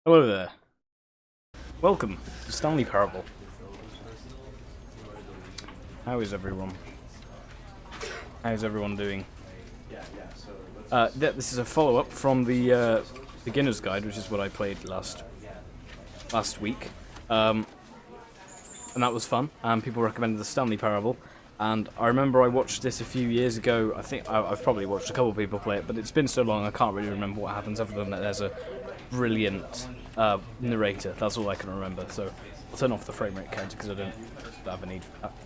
Hello there. Welcome to Stanley Parable. How is everyone? How's everyone doing? This is a follow-up from the beginner's guide, which is what I played last week. And that was fun, and people recommended the Stanley Parable. And I remember I watched this a few years ago. I think I've probably watched a couple of people play it, but it's been so long I can't really remember what happens other than that there's a brilliant narrator. That's all I can remember. So I'll turn off the frame rate counter because I don't have a need for that.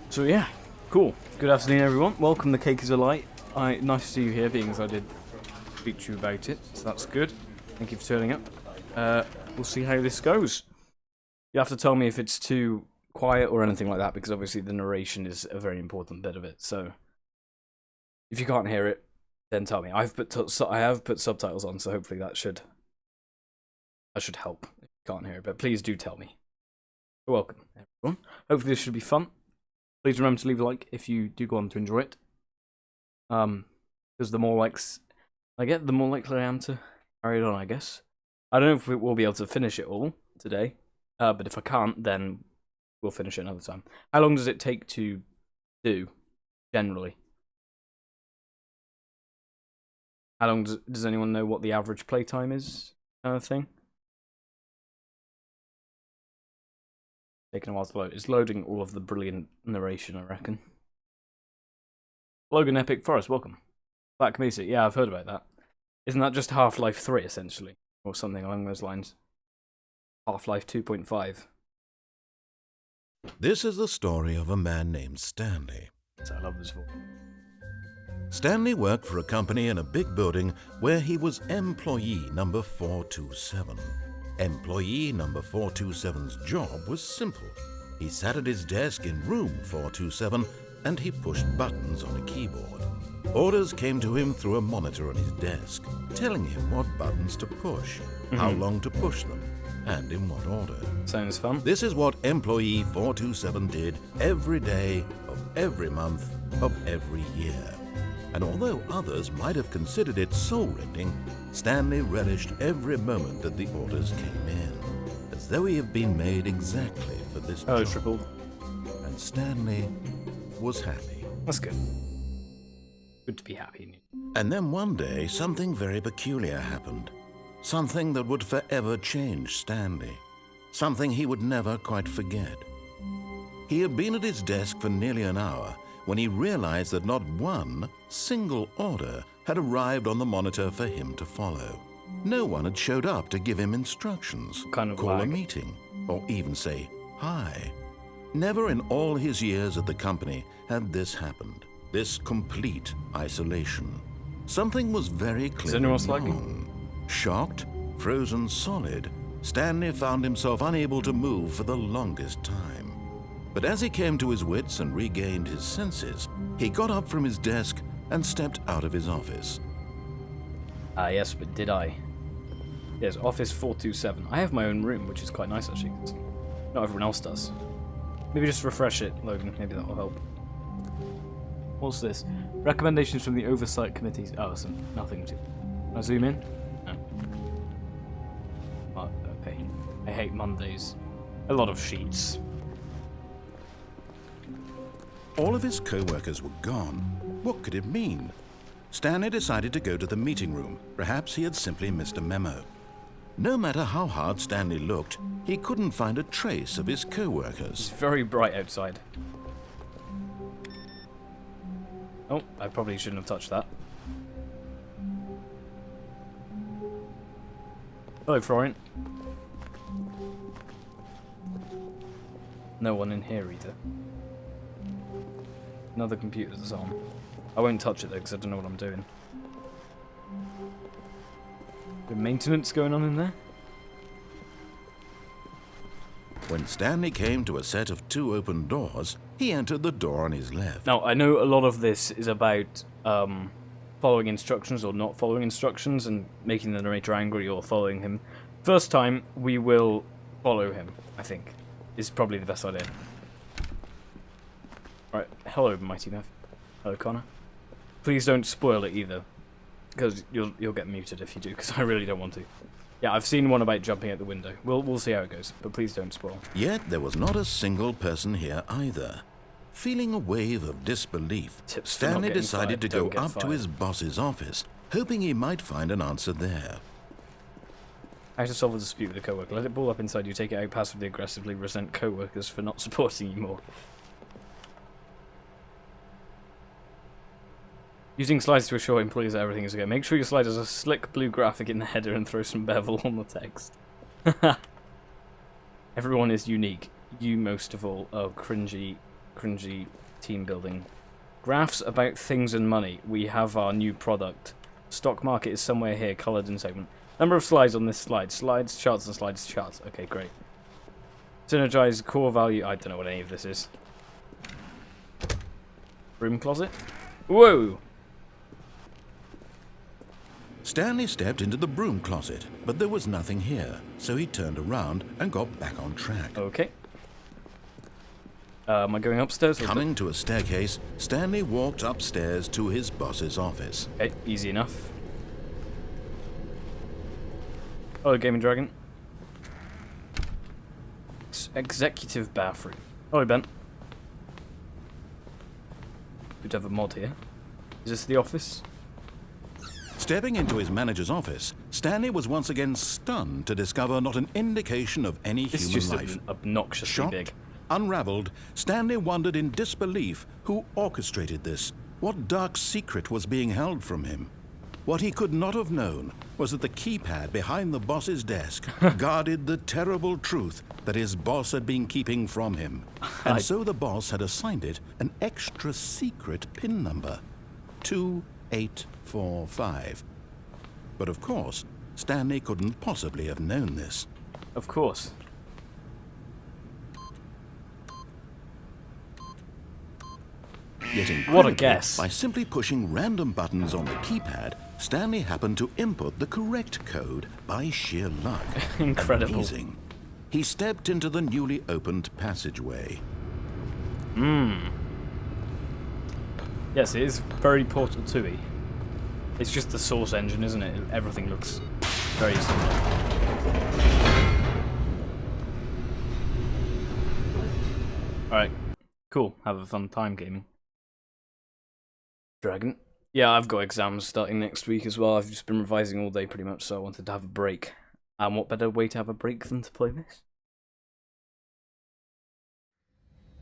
So yeah, cool. Good afternoon, everyone. Welcome to Cake is a Light. Nice to see you here, being as I did speak to you about it. So that's good. Thank you for turning up. We'll see how this goes. You have to tell me if it's too quiet or anything like that, because obviously the narration is a very important bit of it. So if you can't hear it, then tell me. I have put subtitles on, so hopefully that should help if you can't hear it. But please do tell me. You're welcome, everyone. Hopefully this should be fun. Please remember to leave a like if you do go on to enjoy it. Because the more likes I get, the more likely I am to carry it on, I guess. I don't know if we'll be able to finish it all today, but if I can't, then we'll finish it another time. How long does it take to do, generally? How long does anyone know what the average playtime is, kind of thing? Taking a while to load. It's loading all of the brilliant narration, I reckon. Logan Epic Forest, welcome. Black Mesa, yeah, I've heard about that. Isn't that just Half-Life 3, essentially? Or something along those lines? Half-Life 2.5. This is the story of a man named Stanley. So I love this voice. Stanley worked for a company in a big building where he was employee number 427. Employee number 427's job was simple. He sat at his desk in room 427 and he pushed buttons on a keyboard. Orders came to him through a monitor on his desk, telling him what buttons to push, how long to push them, and in what order. Sounds fun. This is what employee 427 did every day of every month of every year. And although others might have considered it soul-rending, Stanley relished every moment that the orders came in, as though he had been made exactly for this job. Tripled. And Stanley was happy. That's good. Good to be happy. And then one day, something very peculiar happened. Something that would forever change Stanley. Something he would never quite forget. He had been at his desk for nearly an hour when he realized that not one single order had arrived on the monitor for him to follow. No one had showed up to give him instructions, Kind of call lag. a meeting, or even say hi. Never in all his years at the company had this happened. This complete isolation. Something was very clearly anyone slacking? wrong. Shocked, frozen solid, Stanley found himself unable to move for the longest time. But as he came to his wits and regained his senses, he got up from his desk and stepped out of his office. Yes, but did I? Yes, Office 427. I have my own room, which is quite nice, actually. Not everyone else does. Maybe just refresh it, Logan. Maybe that will help. What's this? Recommendations from the Oversight Committees. Oh, nothing to... Can I zoom in? No. Oh, okay. I hate Mondays. A lot of sheets. All of his co-workers were gone. What could it mean? Stanley decided to go to the meeting room. Perhaps he had simply missed a memo. No matter how hard Stanley looked, he couldn't find a trace of his co-workers. It's very bright outside. Oh, I probably shouldn't have touched that. Hello, Florian. No one in here either. Another computer that's on. I won't touch it though because I don't know what I'm doing. Is there maintenance going on in there? When Stanley came to a set of 2 open doors, he entered the door on his left. Now, I know a lot of this is about following instructions or not following instructions and making the narrator angry or following him. First time, we will follow him, I think, is probably the best idea. Right, hello, Mighty Nev. Hello, Connor. Please don't spoil it either. Because you'll get muted if you do, because I really don't want to. Yeah, I've seen one about jumping out the window. We'll see how it goes, but please don't spoil. Yet there was not a single person here either. Feeling a wave of disbelief, Tips for not Stanley getting decided fired. to go Don't get up to fired. his boss's office, hoping he might find an answer there. How to solve a dispute with a coworker. Let it ball up inside you, take it out passively, aggressively, resent coworkers for not supporting you more. Using slides to assure employees that everything is okay. Make sure your slide has a slick blue graphic in the header and throw some bevel on the text. Everyone is unique. You most of all. Oh, cringy team building. Graphs about things and money. We have our new product. Stock market is somewhere here, coloured in segment. Number of slides on this slide. Slides, charts, and slides, charts. Okay, great. Synergize core value. I don't know what any of this is. Room closet? Whoa! Stanley stepped into the broom closet, but there was nothing here, so he turned around and got back on track. Okay. Am I going upstairs? Coming to a staircase, Stanley walked upstairs to his boss's office. Okay, easy enough. Oh, Gaming Dragon. Executive bathroom. Oh, Ben. Good to have a mod here. Is this the office? Stepping into his manager's office, Stanley was once again stunned to discover not an indication of any It's human just life. obnoxiously Shocked, big. unraveled, Stanley wondered in disbelief who orchestrated this, what dark secret was being held from him. What he could not have known was that the keypad behind the boss's desk guarded the terrible truth that his boss had been keeping from him. And so the boss had assigned it an extra secret PIN number, 2845. But of course, Stanley couldn't possibly have known this. Of course. Yet What a incredibly, guess. by simply pushing random buttons on the keypad, Stanley happened to input the correct code by sheer luck. Incredible. Amazing. He stepped into the newly opened passageway. Yes, it is very Portal 2-y. It's just the source engine, isn't it? Everything looks very similar. Alright, cool. Have a fun time gaming. Dragon. Yeah, I've got exams starting next week as well. I've just been revising all day pretty much, so I wanted to have a break. And what better way to have a break than to play this?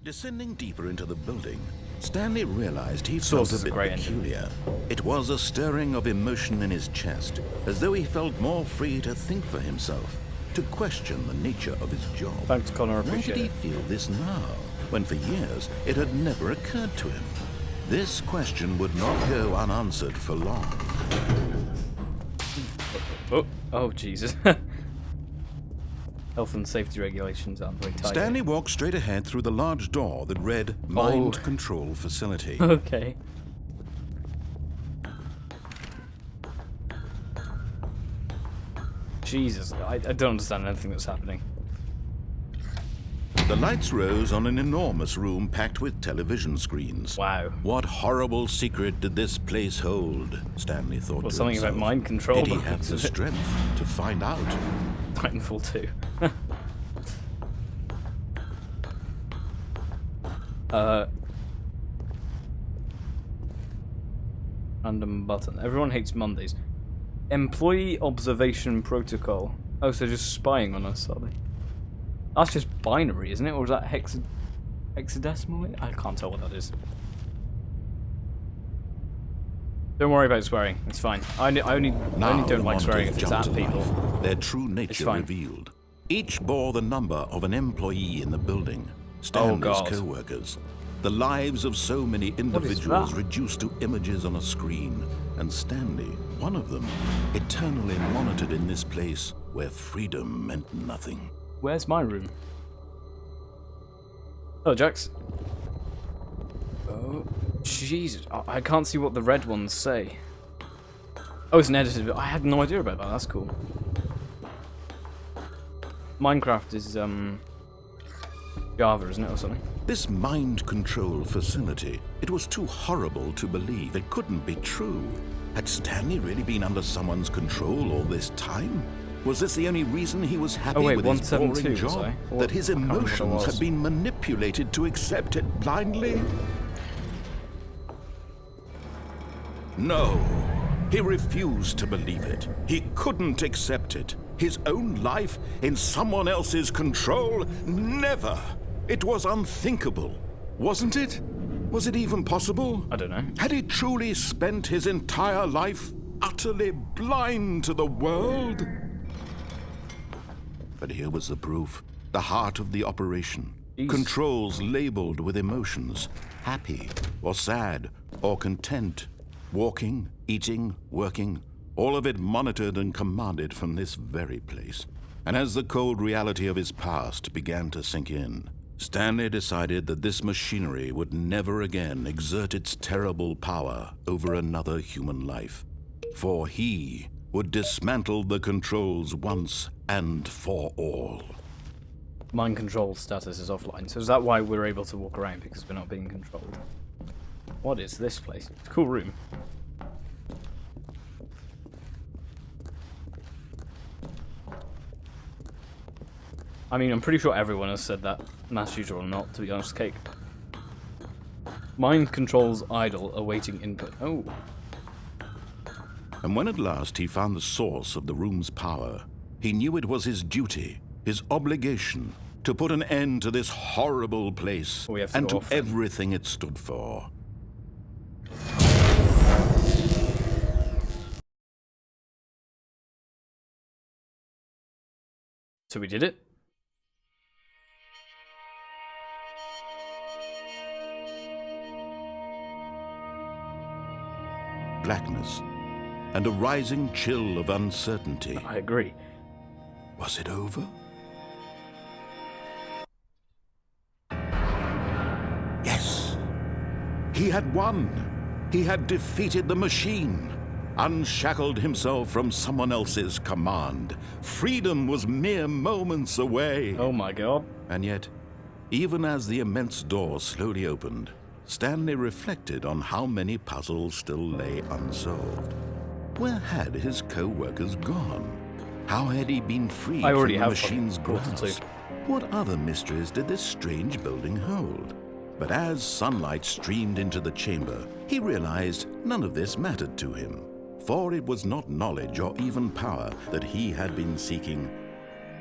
Descending deeper into the building, Stanley realized he Source felt is a a bit great engine. peculiar. It was a stirring of emotion in his chest, as though he felt more free to think for himself, to question the nature of his job. Thanks, Connor, I Why did appreciate he it. feel this now, when for years it had never occurred to him? This question would not go unanswered for long. Oh, Jesus. Health and safety regulations aren't very tight. Stanley walked straight ahead through the large door that read Mind Control Facility. Okay. Jesus, I don't understand anything that's happening. The lights rose on an enormous room packed with television screens. Wow. What horrible secret did this place hold? Stanley thought Well, to something himself. about mind control. Did he have the strength to find out? Titanfall 2. Random button. Everyone hates Mondays. Employee observation protocol. Oh, so just spying on us, are they? That's just binary, isn't it? Or is that hexadecimal? I can't tell what that is. Don't worry about swearing. It's fine. I only Now don't the like swearing monitors if it's jumped at to people. life, their true nature fine. revealed. Each bore the number of an employee in the building. Stanley's God. co-workers. The lives of so many individuals that? reduced to images on a screen. And Stanley, one of them, eternally monitored in this place where freedom meant nothing. Where's my room? Oh, Jax. Oh, Jesus. I can't see what the red ones say. Oh, it's an edited. I had no idea about that. That's cool. Minecraft is, Java, isn't it, or something? This mind control facility, it was too horrible to believe. It couldn't be true. Had Stanley really been under someone's control all this time? Was this the only reason he was happy with his boring job? That his emotions had been manipulated to accept it blindly? No. He refused to believe it. He couldn't accept it. His own life in someone else's control? Never! It was unthinkable, wasn't it? Was it even possible? I don't know. Had he truly spent his entire life utterly blind to the world? But here was the proof. The heart of the operation. Jeez. Controls labeled with emotions. Happy, or sad, or content. Walking, eating, working. All of it monitored and commanded from this very place. And as the cold reality of his past began to sink in, Stanley decided that this machinery would never again exert its terrible power over another human life. For he would dismantle the controls once and for all. Mind control status is offline, so is that why we're able to walk around, because we're not being controlled? What is this place? It's a cool room. I mean, I'm pretty sure everyone has said that, mass user or not, to be honest, Cake. Mind controls idle, awaiting input. Oh. And when at last he found the source of the room's power, he knew it was his duty, his obligation, to put an end to this horrible place and to everything it stood for. So we did it? Blackness and a rising chill of uncertainty. I agree. Was it over? Yes. He had won. He had defeated the machine, unshackled himself from someone else's command. Freedom was mere moments away. Oh my god. And yet, even as the immense door slowly opened, Stanley reflected on how many puzzles still lay unsolved. Where had his co-workers gone? How had he been freed from the machine's grasp? What other mysteries did this strange building hold? But as sunlight streamed into the chamber, he realized none of this mattered to him, for it was not knowledge or even power that he had been seeking,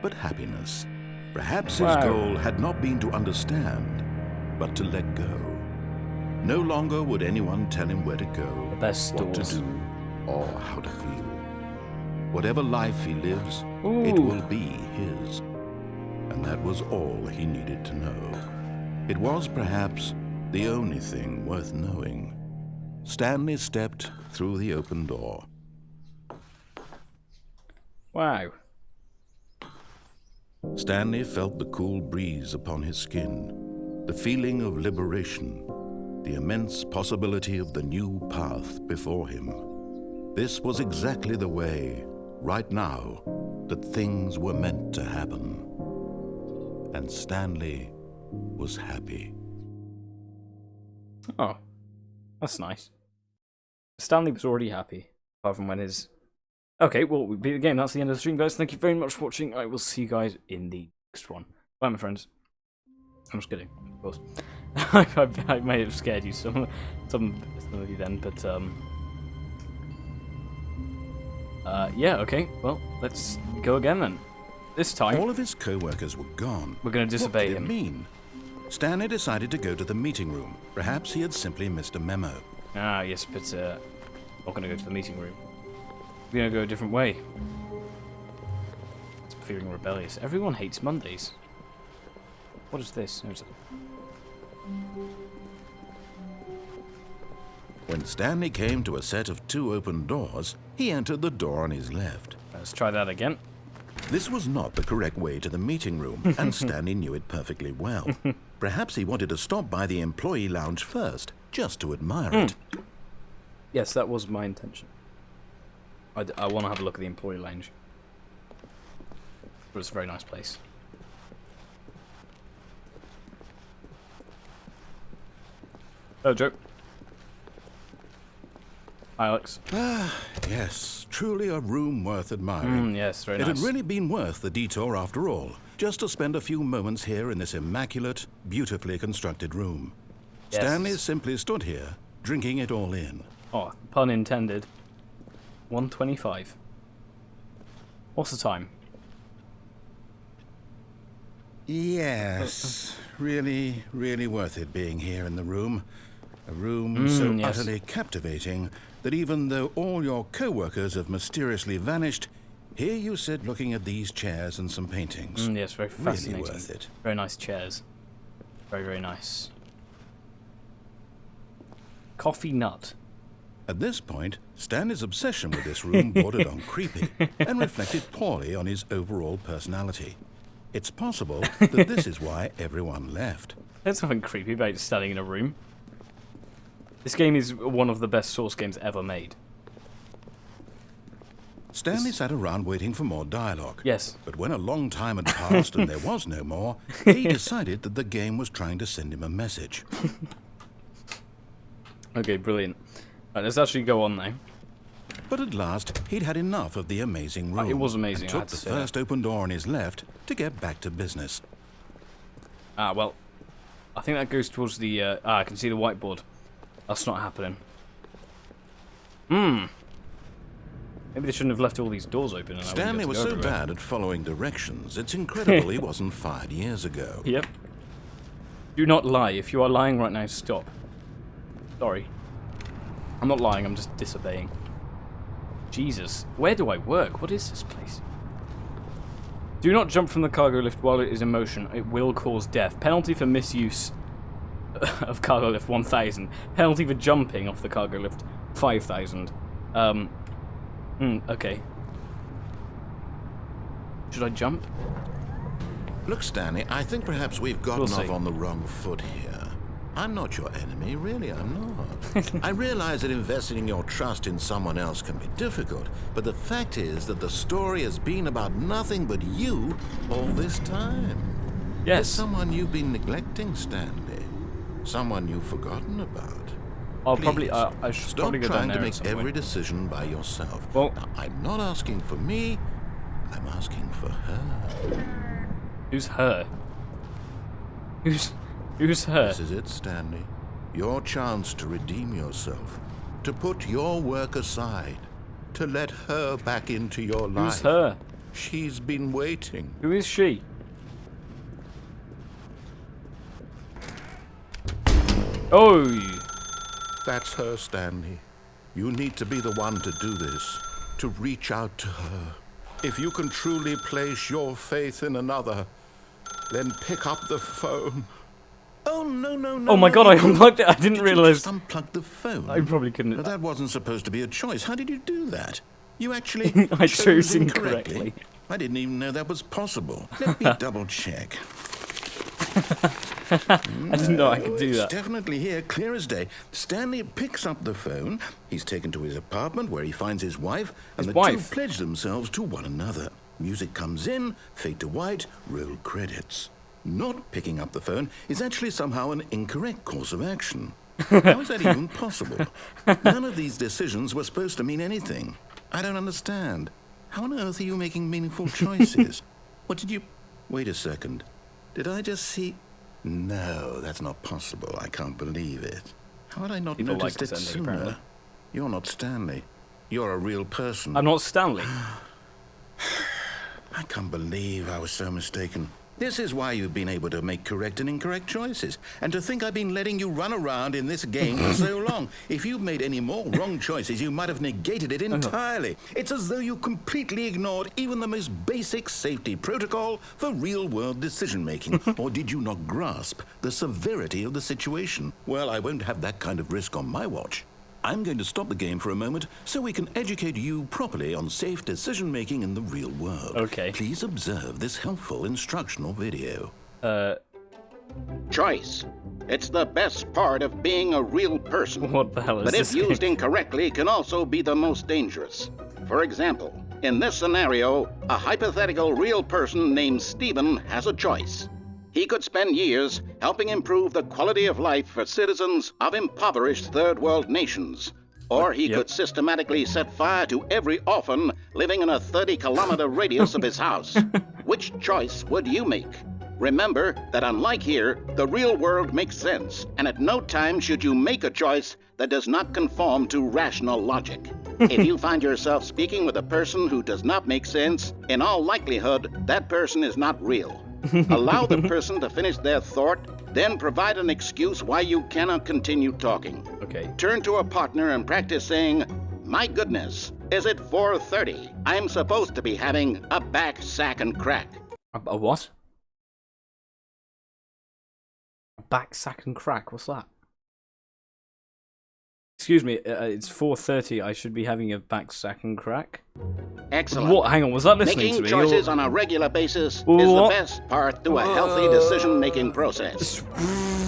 but happiness. Perhaps his goal had not been to understand, but to let go. No longer would anyone tell him where to go, what to do, or how to feel. Whatever life he lives, it will be his. And that was all he needed to know. It was perhaps the only thing worth knowing. Stanley stepped through the open door. Wow. Stanley felt the cool breeze upon his skin, the feeling of liberation, the immense possibility of the new path before him. This was exactly the way, right now, that things were meant to happen. And Stanley was happy. Oh, that's nice. Stanley was already happy, apart from when his... Okay, well, we beat the game. That's the end of the stream, guys. Thank you very much for watching. I will see you guys in the next one. Bye, my friends. I'm just kidding, of course. I may have scared you, some of you then, but yeah, okay. Well, let's go again then. This time, all of his co-workers were gone. We're going to disobey him. What did it mean? Stanley decided to go to the meeting room. Perhaps he had simply missed a memo. Ah, yes, but not going to go to the meeting room. We're going to go a different way. It's feeling rebellious. Everyone hates Mondays. What is this? When Stanley came to a set of 2 open doors, he entered the door on his left. Let's try that again. This was not the correct way to the meeting room, and Stanley knew it perfectly well. Perhaps he wanted to stop by the employee lounge first, just to admire it. Yes, that was my intention. I want to have a look at the employee lounge. It's a very nice place. Oh, Joe. Hi, Alex. Ah, yes, truly a room worth admiring. Yes, very It nice. had really been worth the detour after all, just to spend a few moments here in this immaculate, beautifully constructed room. Yes. Stanley simply stood here, drinking it all in. Oh, pun intended. 1:25. What's the time? Yes, really, really worth it being here in the room. A room so yes. utterly captivating that even though all your co-workers have mysteriously vanished, here you sit looking at these chairs and some paintings. Yes, very fascinating. Really worth it. Very nice chairs. Very, very nice. Coffee nut. At this point, Stanley's obsession with this room bordered on creepy and reflected poorly on his overall personality. It's possible that this is why everyone left. There's nothing creepy about standing in a room. This game is one of the best Source games ever made. Stanley sat around waiting for more dialogue. Yes. But when a long time had passed and there was no more, he decided that the game was trying to send him a message. Okay, brilliant. Right, let's actually go on now. But at last, he'd had enough of the amazing room. It was amazing, And I took had to the say first open door on his left to get back to business. Ah, well, I think that goes towards the, I can see the whiteboard. That's not happening. Maybe they shouldn't have left all these doors open. And Stanley was so bad at following directions, it's incredible he wasn't fired years ago. Yep. Do not lie. If you are lying right now, stop. Sorry. I'm not lying, I'm just disobeying. Jesus. Where do I work? What is this place? Do not jump from the cargo lift while it is in motion. It will cause death. Penalty for misuse of cargo lift, 1,000. Penalty for jumping off the cargo lift, 5,000. Okay. Should I jump? Look, Stanley, I think perhaps we've gotten We'll see. off on the wrong foot here. I'm not your enemy, really, I'm not. I realize that investing your trust in someone else can be difficult, but the fact is that the story has been about nothing but you all this time. Yes. There's someone you've been neglecting, Stanley. Someone you've forgotten about. I'll Please, probably, I should stop probably go down trying there to at make some every point. decision by yourself. Well- now, I'm not asking for me, I'm asking for her. Who's her? Who's her? This is it, Stanley. Your chance to redeem yourself. To put your work aside. To let her back into your life. Who's her? She's been waiting. Who is she? Oh! That's her, Stanley. You need to be the one to do this. To reach out to her. If you can truly place your faith in another, then pick up the phone. Oh, no. Oh my god, I unplugged it. I didn't Did realize. you just unplug the phone? I probably couldn't. But that wasn't supposed to be a choice. How did you do that? You actually I chose incorrectly. incorrectly. I didn't even know that was possible. Let me double check. I didn't know I could do It's that. definitely here, clear as day. Stanley picks up the phone. He's taken to his apartment where he finds his wife, and His the wife? two pledge themselves to one another. Music comes in, fade to white, roll credits. Not picking up the phone is actually somehow an incorrect course of action. How is that even possible? None of these decisions were supposed to mean anything. I don't understand. How on earth are you making meaningful choices? What did you... Wait a second. Did I just see... No, that's not possible. I can't believe it. How had I not People noticed like it Stanley, sooner? apparently. You're not Stanley. You're a real person. I'm not Stanley. I can't believe I was so mistaken. This is why you've been able to make correct and incorrect choices. And to think I've been letting you run around in this game for so long. If you'd made any more wrong choices, you might have negated it entirely. It's as though you completely ignored even the most basic safety protocol for real-world decision-making. Or did you not grasp the severity of the situation? Well, I won't have that kind of risk on my watch. I'm going to stop the game for a moment so we can educate you properly on safe decision-making in the real world. Okay. Please observe this helpful instructional video. Choice. It's the best part of being a real person. What the hell is But this if used game? incorrectly, can also be the most dangerous. For example, in this scenario, a hypothetical real person named Stephen has a choice. He could spend years helping improve the quality of life for citizens of impoverished third world nations. Or he Yep. could systematically set fire to every orphan living in a 30-kilometer radius of his house. Which choice would you make? Remember that unlike here, the real world makes sense, and at no time should you make a choice that does not conform to rational logic. If you find yourself speaking with a person who does not make sense, in all likelihood, that person is not real. Allow the person to finish their thought, then provide an excuse why you cannot continue talking. Okay. Turn to a partner and practice saying, "My goodness, is it 4:30? I'm supposed to be having a back sack and crack." A what? A back sack and crack? What's that? Excuse me, it's 4:30. I should be having a back sack and crack. Excellent. What? Hang on, was that listening Making to me? choices on a regular basis is the What? best part to a healthy decision-making process.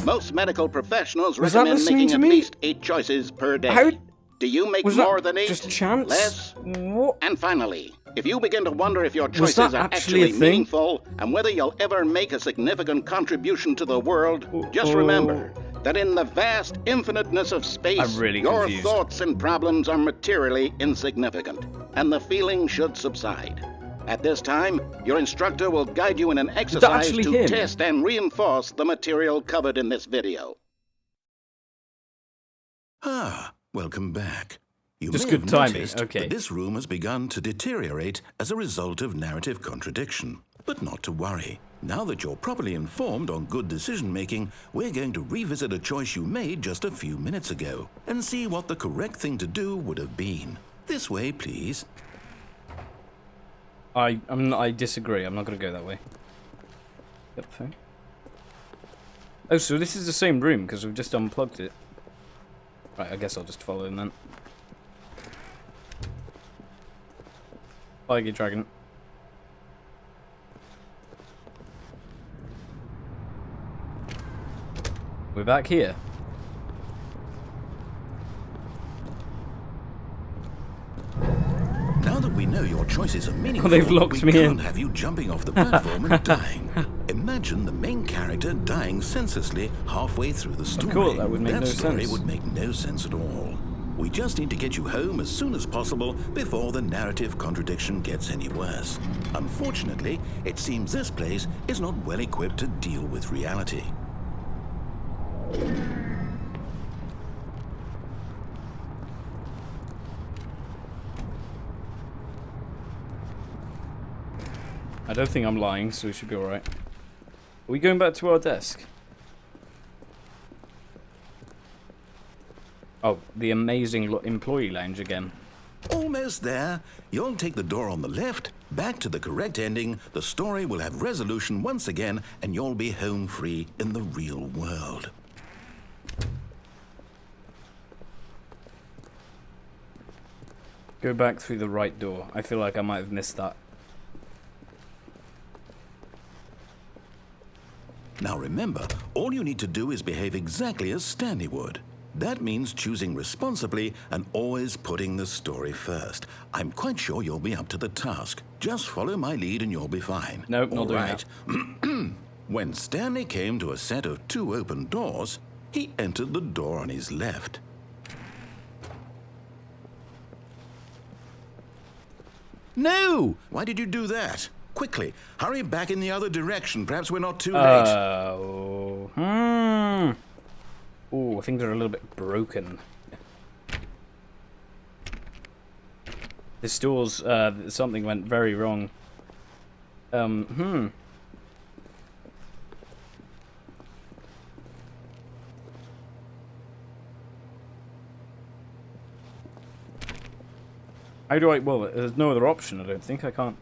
Most medical professionals Was that recommend listening making to at me? least 8 choices per day. How- Do you make Was that more than 8? just chance? Less? What? And finally, if you begin to wonder if your Was choices that are actually a actually thing? meaningful and whether you'll ever make a significant contribution to the world, just remember that in the vast infiniteness of space, I'm really your confused. thoughts and problems are materially insignificant, and the feeling should subside. At this time, your instructor will guide you in an exercise actually to him? test and reinforce the material covered in this video. Ah, welcome back. You Just may good have timing, noticed okay. that this room has begun to deteriorate as a result of narrative contradiction. But not to worry. Now that you're properly informed on good decision-making, we're going to revisit a choice you made just a few minutes ago and see what the correct thing to do would have been. This way, please. I disagree. I'm not going to go that way. Yep, thing. Oh, so this is the same room because we've just unplugged it. Right, I guess I'll just follow him then. Bye, Gay Dragon. We're back here. Now that we know your choices are meaningful, they've locked we me in. can't have you jumping off the platform and dying. Imagine the main character dying senselessly halfway through the story. course, that would make no story sense. would make no sense at all. We just need to get you home as soon as possible before the narrative contradiction gets any worse. Unfortunately, it seems this place is not well equipped to deal with reality. I don't think I'm lying, so we should be alright. Are we going back to our desk? Oh, the amazing employee lounge again. Almost there. You'll take the door on the left, back to the correct ending, the story will have resolution once again, and you'll be home free in the real world. Go back through the right door. I feel like I might have missed that. Now remember, all you need to do is behave exactly as Stanley would. That means choosing responsibly and always putting the story first. I'm quite sure you'll be up to the task. Just follow my lead and you'll be fine. Nope, not All doing right. When Stanley came to a set of 2 open doors, he entered the door on his left. No! Why did you do that? Quickly, hurry back in the other direction. Perhaps we're not too late. Ooh, things are a little bit broken. This door's, something went very wrong. How do I, well, there's no other option, I don't think. I can't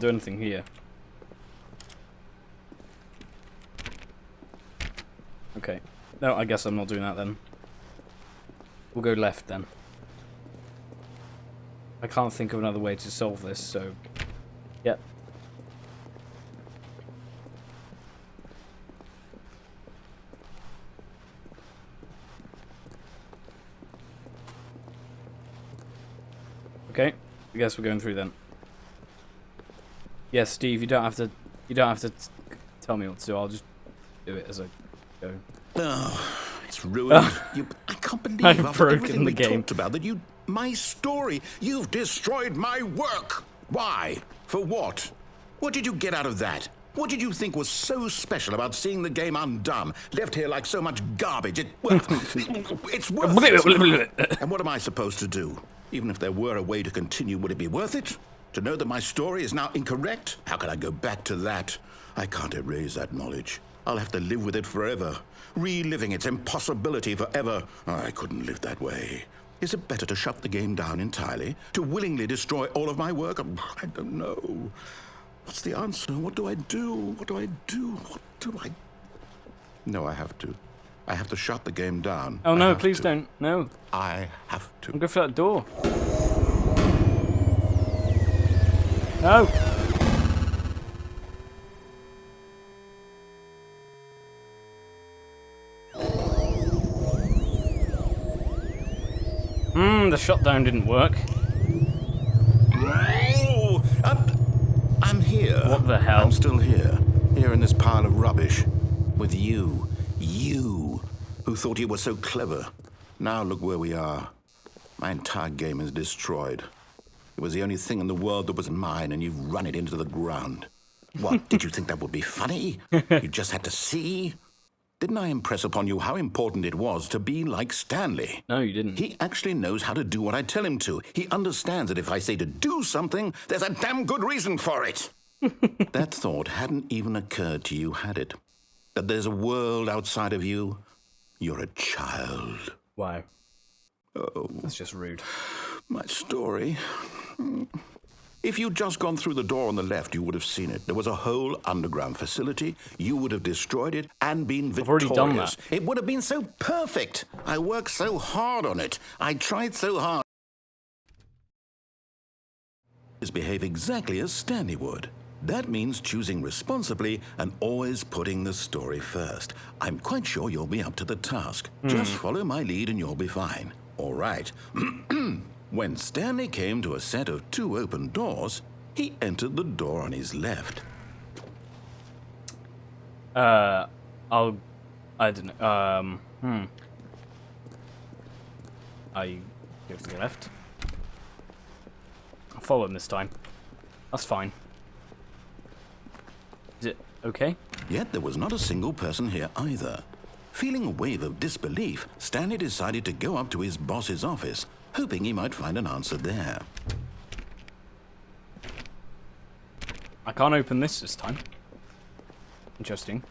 do anything here. Okay. No, I guess I'm not doing that then. We'll go left then. I can't think of another way to solve this, so... Yep. Okay, I guess we're going through then. Yes, Steve, you don't have to tell me what to do. I'll just do it as I go. Oh, It's ruined. I can't believe I've after broken everything the we game. talked about that my story, you've destroyed my work. Why? For what? What did you get out of that? What did you think was so special about seeing the game undone, left here like so much garbage? It's worthless. And what am I supposed to do? Even if there were a way to continue, would it be worth it? To know that my story is now incorrect? How can I go back to that? I can't erase that knowledge. I'll have to live with it forever, reliving its impossibility forever. I couldn't live that way. Is it better to shut the game down entirely? To willingly destroy all of my work? I don't know. What's the answer? What do I do? What do I do? What do I... No, I have to. I have to shut the game down. Oh no, please don't. No. I have to. I'll go for that door. No. The shutdown didn't work. Oh, I'm here. What the hell? I'm still here. Here in this pile of rubbish. With you. You. Who thought you were so clever. Now look where we are. My entire game is destroyed. It was the only thing in the world that was mine, and you've run it into the ground. What, did you think that would be funny? You just had to see? Didn't I impress upon you how important it was to be like Stanley? No, you didn't. He actually knows how to do what I tell him to. He understands that if I say to do something, there's a damn good reason for it. That thought hadn't even occurred to you, had it? That there's a world outside of you? You're a child. Wow. Oh. That's just rude. My story. If you'd just gone through the door on the left, you would have seen it. There was a whole underground facility. You would have destroyed it and been victorious. I've already done that. It would have been so perfect. I worked so hard on it. I tried so hard. Behave exactly as Stanley would. That means choosing responsibly and always putting the story first. I'm quite sure you'll be up to the task. Just follow my lead and you'll be fine. All right. When Stanley came to a set of 2 open doors, he entered the door on his left. I don't know. I go to the left. I'll follow him this time. That's fine. Is it okay? Yet there was not a single person here either. Feeling a wave of disbelief, Stanley decided to go up to his boss's office, hoping he might find an answer there. I can't open this time. Interesting.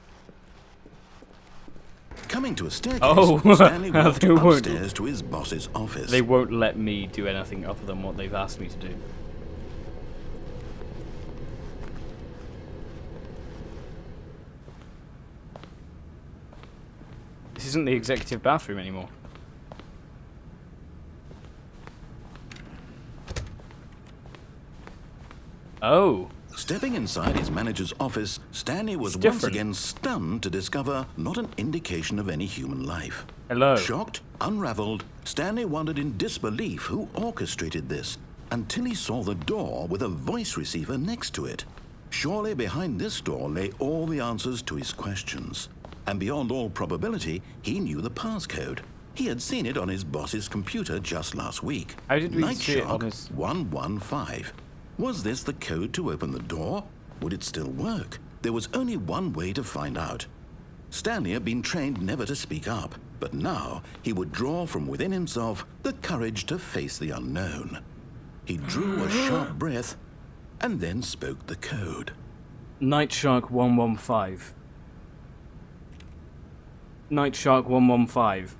Coming to a staircase, Oh, Stanley walked they won't. upstairs to his boss's office. They won't let me do anything other than what they've asked me to do. This isn't the executive bathroom anymore. Oh. Stepping inside his manager's office, Stanley was It's once different. again stunned to discover not an indication of any human life. Hello. Shocked, unraveled, Stanley wondered in disbelief who orchestrated this, until he saw the door with a voice receiver next to it. Surely behind this door lay all the answers to his questions. And beyond all probability, he knew the passcode. He had seen it on his boss's computer just last week. How did we see it on Nightshark his... 115. Was this the code to open the door? Would it still work? There was only one way to find out. Stanley had been trained never to speak up, but now he would draw from within himself the courage to face the unknown. He drew a sharp breath and then spoke the code. Nightshark 115. Nightshark 115.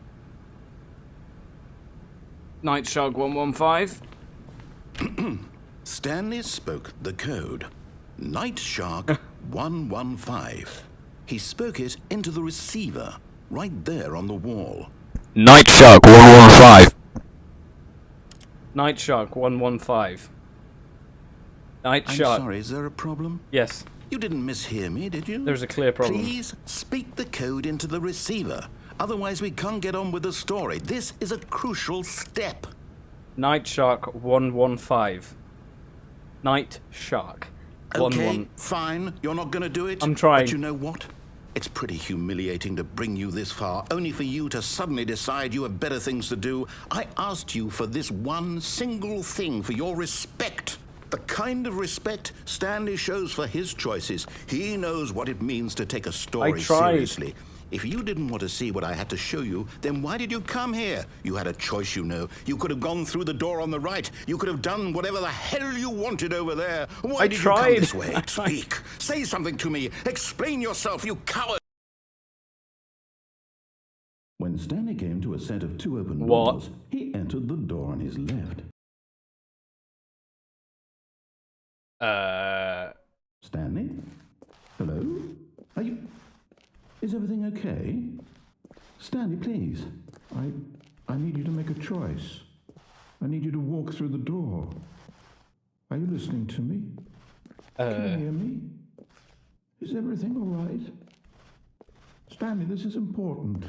Nightshark 115. Stanley spoke the code. Nightshark 115. He spoke it into the receiver, right there on the wall. Nightshark 115. Nightshark 115. I'm Nightshark. sorry, is there a problem? Yes, You didn't mishear me, did you? there's a clear problem. Please speak the code into the receiver. Otherwise, we can't get on with the story. This is a crucial step. Nightshark 115. Nightshark Okay, 115. fine. You're not going to do it. I'm trying. But you know what? It's pretty humiliating to bring you this far, only for you to suddenly decide you have better things to do. I asked you for this one single thing, for your respect. The kind of respect Stanley shows for his choices. He knows what it means to take a story seriously. If you didn't want to see what I had to show you, then why did you come here? You had a choice, you know. You could have gone through the door on the right. You could have done whatever the hell you wanted over there. Why did you come this way? Speak. Say something to me. Explain yourself, you coward. When Stanley came to a set of 2 open doors, he entered the door on his left. Stanley? Hello? Are you... Is everything okay? Stanley, please. I need you to make a choice. I need you to walk through the door. Are you listening to me? Can you hear me? Is everything all right? Stanley, this is important.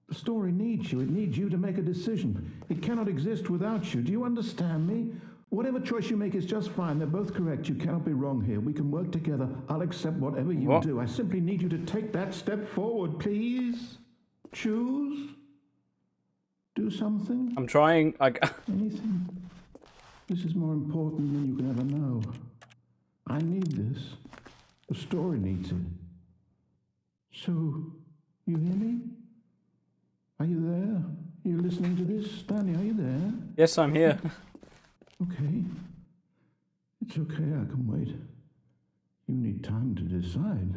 The story needs you. It needs you to make a decision. It cannot exist without you. Do you understand me? Whatever choice you make is just fine. They're both correct. You cannot be wrong here. We can work together. I'll accept whatever you do. I simply need you to take that step forward, please. Choose. Do something. I'm trying. Anything. This is more important than you can ever know. I need this. The story needs it. So, you hear me? Are you there? Are you listening to this? Stanley, are you there? Yes, I'm here. Okay. It's okay, I can wait. You need time to decide.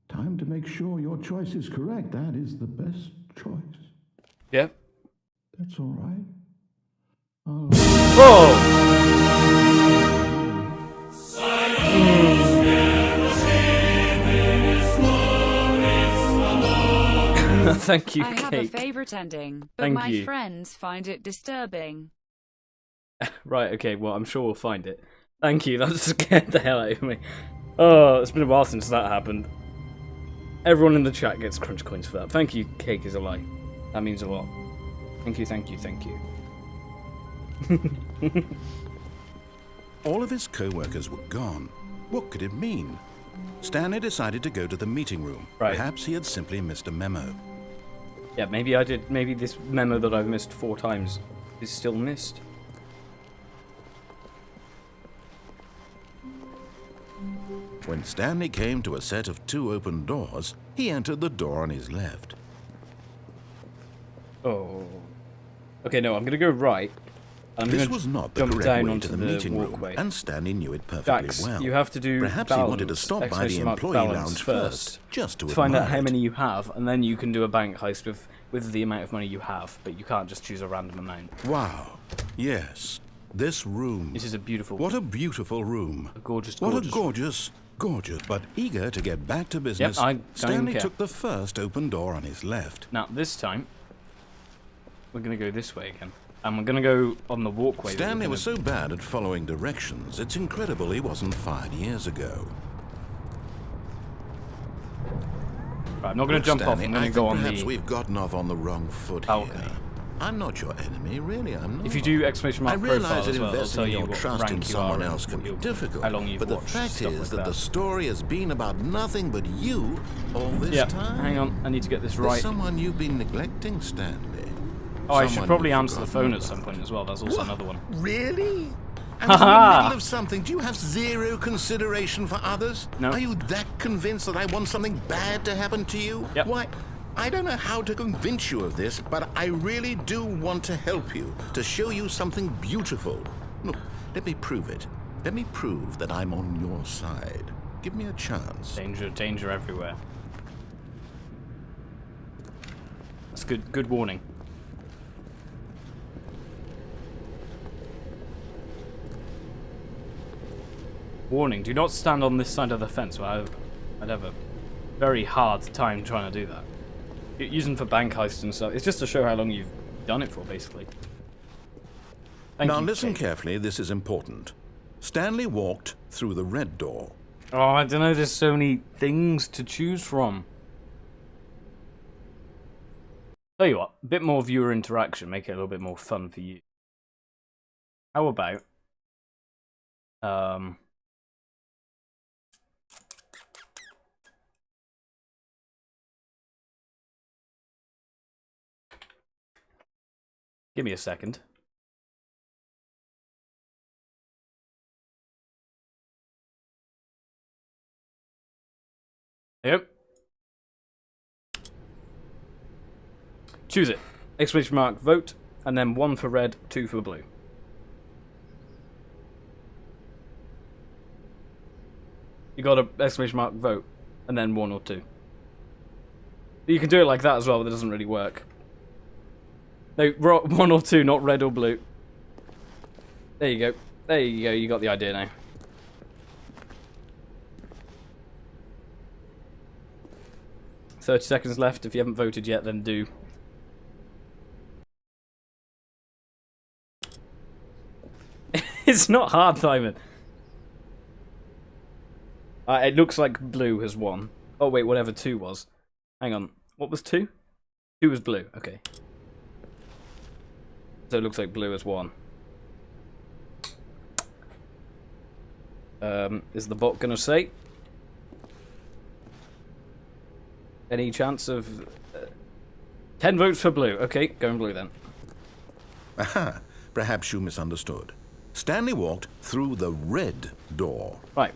Time to make sure your choice is correct. That is the best choice. Yep. That's all right. Thank you, I have Cake. a favorite ending, but Thank my you. friends find it disturbing. Right, okay, well, I'm sure we'll find it. Thank you, that scared the hell out of me. Oh, it's been a while since that happened. Everyone in the chat gets crunch coins for that. Thank you, Cake is a lie. That means a lot. Thank you, thank you, thank you. All of his co-workers were gone. What could it mean? Stanley decided to go to the meeting room. Right. Perhaps he had simply missed a memo. Yeah, maybe I did. Maybe this memo that I've missed 4 times is still missed. When Stanley came to a set of 2 open doors, he entered the door on his left. Oh. Okay, no, I'm gonna go right. This was not the jump correct down way onto to the meeting room, and Stanley knew it perfectly Jax, well. you have to do Perhaps balance, he wanted to stop by the employee balance lounge first, just to find out admire how it. many you have, and then you can do a bank heist with the amount of money you have, but you can't just choose a random amount. Wow. Yes. This room. This is a beautiful... What a beautiful room. A gorgeous, What gorgeous a gorgeous, but eager to get back to business, Yep, I don't Stanley care. took the first open door on his left. Now, this time, we're going to go this way again. And we're going to go on the walkway. Stanley was so bad at following directions, it's incredible he wasn't fired years ago. Right, I'm not going to jump off, Stanley, I'm going I to go think on perhaps the we've gotten off on the wrong foot balcony. here. I'm not your enemy, really, I'm not. If you do exclamation mark I realize profile that as well, it'll investing tell you your what trust in rank you someone are else and can be what difficult, how long you've but the watched, fact stuff is like that the story has been about nothing but you all this Yeah, time. hang on, I need to get this There's right. someone you've been neglecting, Stanley. Oh, I should Someone probably you've answer the forgotten phone at some point as well, that's also What? another one. Really? And in the middle of something, do you have zero consideration for others? No. Are you that convinced that I want something bad to happen to you? Yep. Why, I don't know how to convince you of this, but I really do want to help you, to show you something beautiful. Look, let me prove it. Let me prove that I'm on your side. Give me a chance. Danger, danger everywhere. That's good warning. Warning, do not stand on this side of the fence. Well, I'd have a very hard time trying to do that. Using for bank heists and stuff. It's just to show how long you've done it for, basically. Thank Now you, listen Kate. carefully, this is important. Stanley walked through the red door. Oh, I don't know, there's so many things to choose from. Tell you what, a bit more viewer interaction, make it a little bit more fun for you. How about... Give me a second. Yep. Choose it. Exclamation mark, vote, and then 1 for red, 2 for blue. You got a exclamation mark, vote, and then 1 or 2. You can do it like that as well, but it doesn't really work. No, 1 or 2, not red or blue. There you go. There you go, you got the idea now. "30 seconds left. If you haven't voted yet, then do." It's not hard, Simon. It looks like blue has won. Oh wait, whatever 2 was. Hang on. What was 2? 2 was blue. Okay. So it looks like blue has won. Is the bot gonna say? Any chance of 10 votes for blue? Okay, going blue then. Aha, perhaps you misunderstood. Stanley walked through the red door. Right.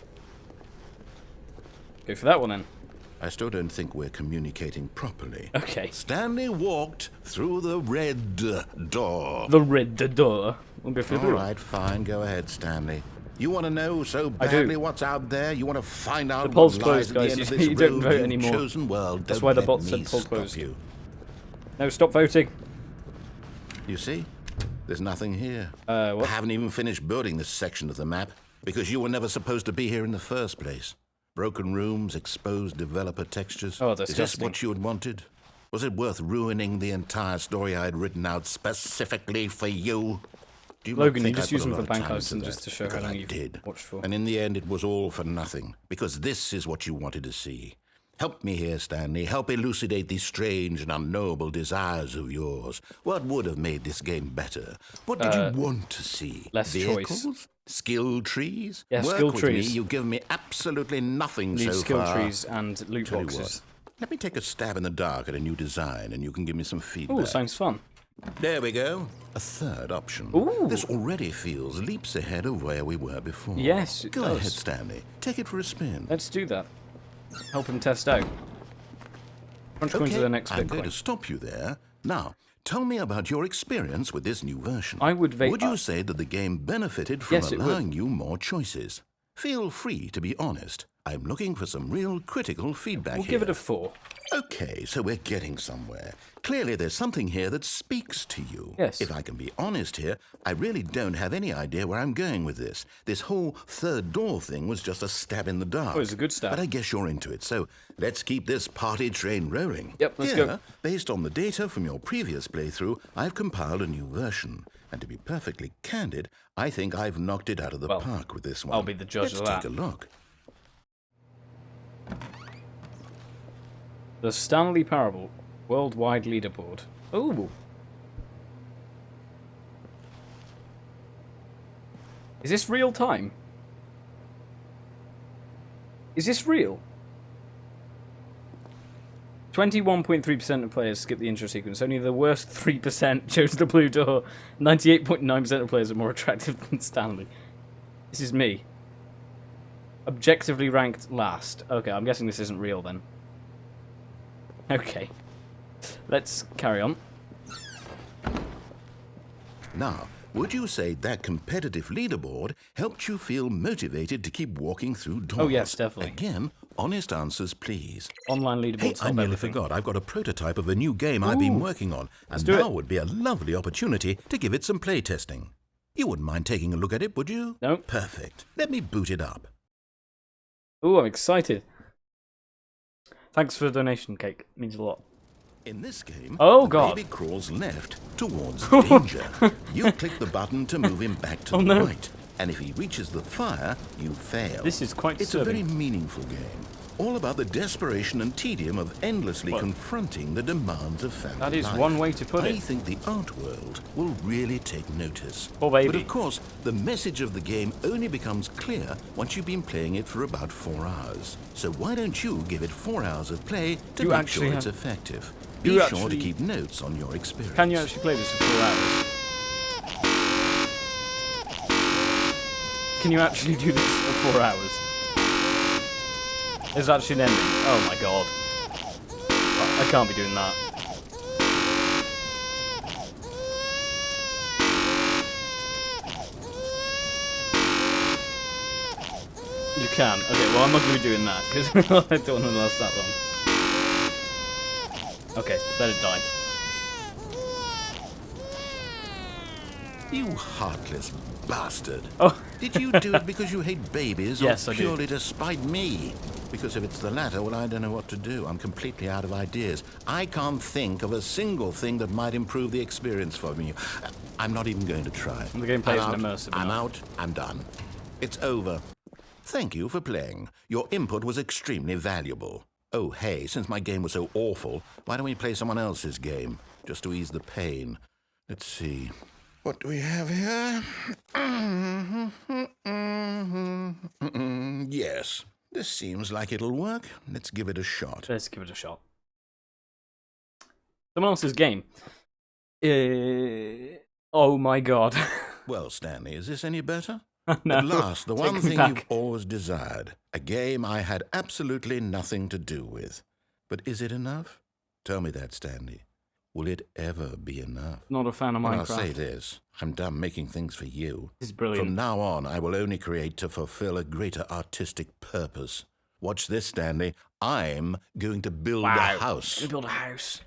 Go for that one then. I still don't think we're communicating properly. Okay. Stanley walked through the red door. The red door. We'll go for the All blue. right, fine. Go ahead, Stanley. You want to know so I do. badly what's out there? You want to find out The poll's what lies closed, at the guys. end of You this don't road vote you've anymore. chosen? Well, That's don't why the let bot me said poll stop closed. you. No, stop voting. You see? There's nothing here. What? I haven't even finished building this section of the map because you were never supposed to be here in the first place. Broken rooms, exposed developer textures. Oh, Is this disgusting. what you had wanted? Was it worth ruining the entire story I had written out specifically for you? Do you not Logan, you think just I use put them a for lot of time Bankhouse into and that? just to show how Because long I you've did. watched for. And in the end, it was all for nothing, because this is what you wanted to see. Help me here, Stanley. Help elucidate these strange and unknowable desires of yours. What would have made this game better? What did you want to see? less Vehicles? choice. Skill trees? Yeah, Work skill with trees. me. You've given me absolutely nothing Need so skill far. trees and loot Tell you boxes. what, let me take a stab in the dark at a new design, and you can give me some feedback. Ooh, sounds fun. There we go. A third option. Ooh. This already feels leaps ahead of where we were before. Yes, it Go does. ahead, Stanley. Take it for a spin. Let's do that. Help him test out. Crunch coins are the next I'm Bitcoin. going to stop you there. Now, tell me about your experience with this new version. I would Would you say that the game benefited from Yes, it would. allowing you more choices? Feel free to be honest. I'm looking for some real critical feedback We'll here. give it a 4. Okay, so we're getting somewhere. Clearly there's something here that speaks to you. Yes. If I can be honest here, I really don't have any idea where I'm going with this. This whole third door thing was just a stab in the dark. Oh, it was a good stab. But I guess you're into it, so let's keep this party train rolling. Yep, let's Here, go. based on the data from your previous playthrough, I've compiled a new version. And to be perfectly candid, I think I've knocked it out of the Well, park with this one. I'll be the judge Let's of that. take a look. The Stanley Parable Worldwide Leaderboard. Ooh. Is this real time? Is this real? 21.3% of players skip the intro sequence. Only the worst 3% chose the blue door. 98.9% of players are more attractive than Stanley. This is me. Objectively ranked last. Okay, I'm guessing this isn't real then. Okay. Let's carry on. Now, would you say that competitive leaderboard helped you feel motivated to keep walking through doors? Oh, yes, definitely. Again, honest answers, please. Online Hey, leaderboards. I help nearly everything. forgot. I've got a prototype of a new game I've been Ooh. working on, and do now it. would be a lovely opportunity to give it some playtesting. You wouldn't mind taking a look at it, would you? No. Perfect. Let me boot it up. Ooh, I'm excited. Thanks for the donation, Cake. It means a lot. In this game, Oh, the God. baby crawls left towards danger. You click the button to move him back to Oh, the no. right. And if he reaches the fire, you fail. This is quite It's a disturbing. very meaningful game. all about the desperation and tedium of endlessly confronting the demands of family That is life. one way to put it. I think the art world will really take notice. Oh, baby. But of course, the message of the game only becomes clear once you've been playing it for about 4 hours. So why don't you give it 4 hours of play to You make actually sure it's have- effective? You Be sure actually- to keep notes on your experience. Can you actually play this for 4 hours? Can you actually do this for 4 hours? There's actually an ending. Oh my god. I can't be doing that. You can. Okay, well I'm not going to be doing that because I don't want to last that long. Okay, let it die. You heartless bastard. Oh. Did you do it because you hate babies Yes, or I did. purely to spite me? Because if it's the latter, well, I don't know what to do. I'm completely out of ideas. I can't think of a single thing that might improve the experience for me. I'm not even going to try. The gameplay isn't I'm out. immersive I'm enough. out. I'm done. It's over. Thank you for playing. Your input was extremely valuable. Oh, hey, since my game was so awful, why don't we play someone else's game? Just to ease the pain. Let's see. What do we have here? Yes, this seems like it'll work. Let's give it a shot. Let's give it a shot. Someone else's game. Oh my god. Well, Stanley, is this any better? No, At last, the one take thing me you've back. always desired. A game I had absolutely nothing to do with. But is it enough? Tell me that, Stanley. Will it ever be enough? Not a fan of Well, Minecraft. I'll say this. I'm done making things for you. This is brilliant. From now on, I will only create to fulfill a greater artistic purpose. Watch this, Stanley. I'm going to build a house. We build a house.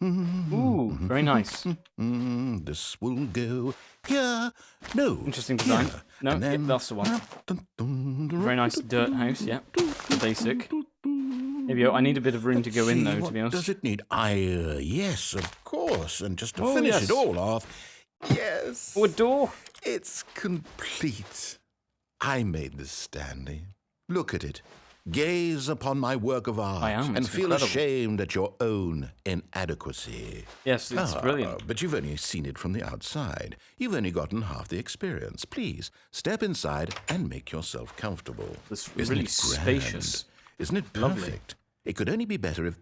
Ooh, very nice. This will go here. No. Interesting design. Here. No, And then- that's the one. Very nice dirt house, yeah. Basic. Maybe I need a bit of room to go in, though, to be What honest. does it need? Yes, of course. And just to Oh, finish yes. it all off, yes, Oh, a door. it's complete. I made this, Stanley. Look at it. Gaze upon my work of art I am, and it's feel incredible. ashamed at your own inadequacy. Yes, it's brilliant. But you've only seen it from the outside. You've only gotten half the experience. Please, step inside and make yourself comfortable. It's Isn't really it grand? spacious. Isn't it Lovely. perfect? It could only be better if...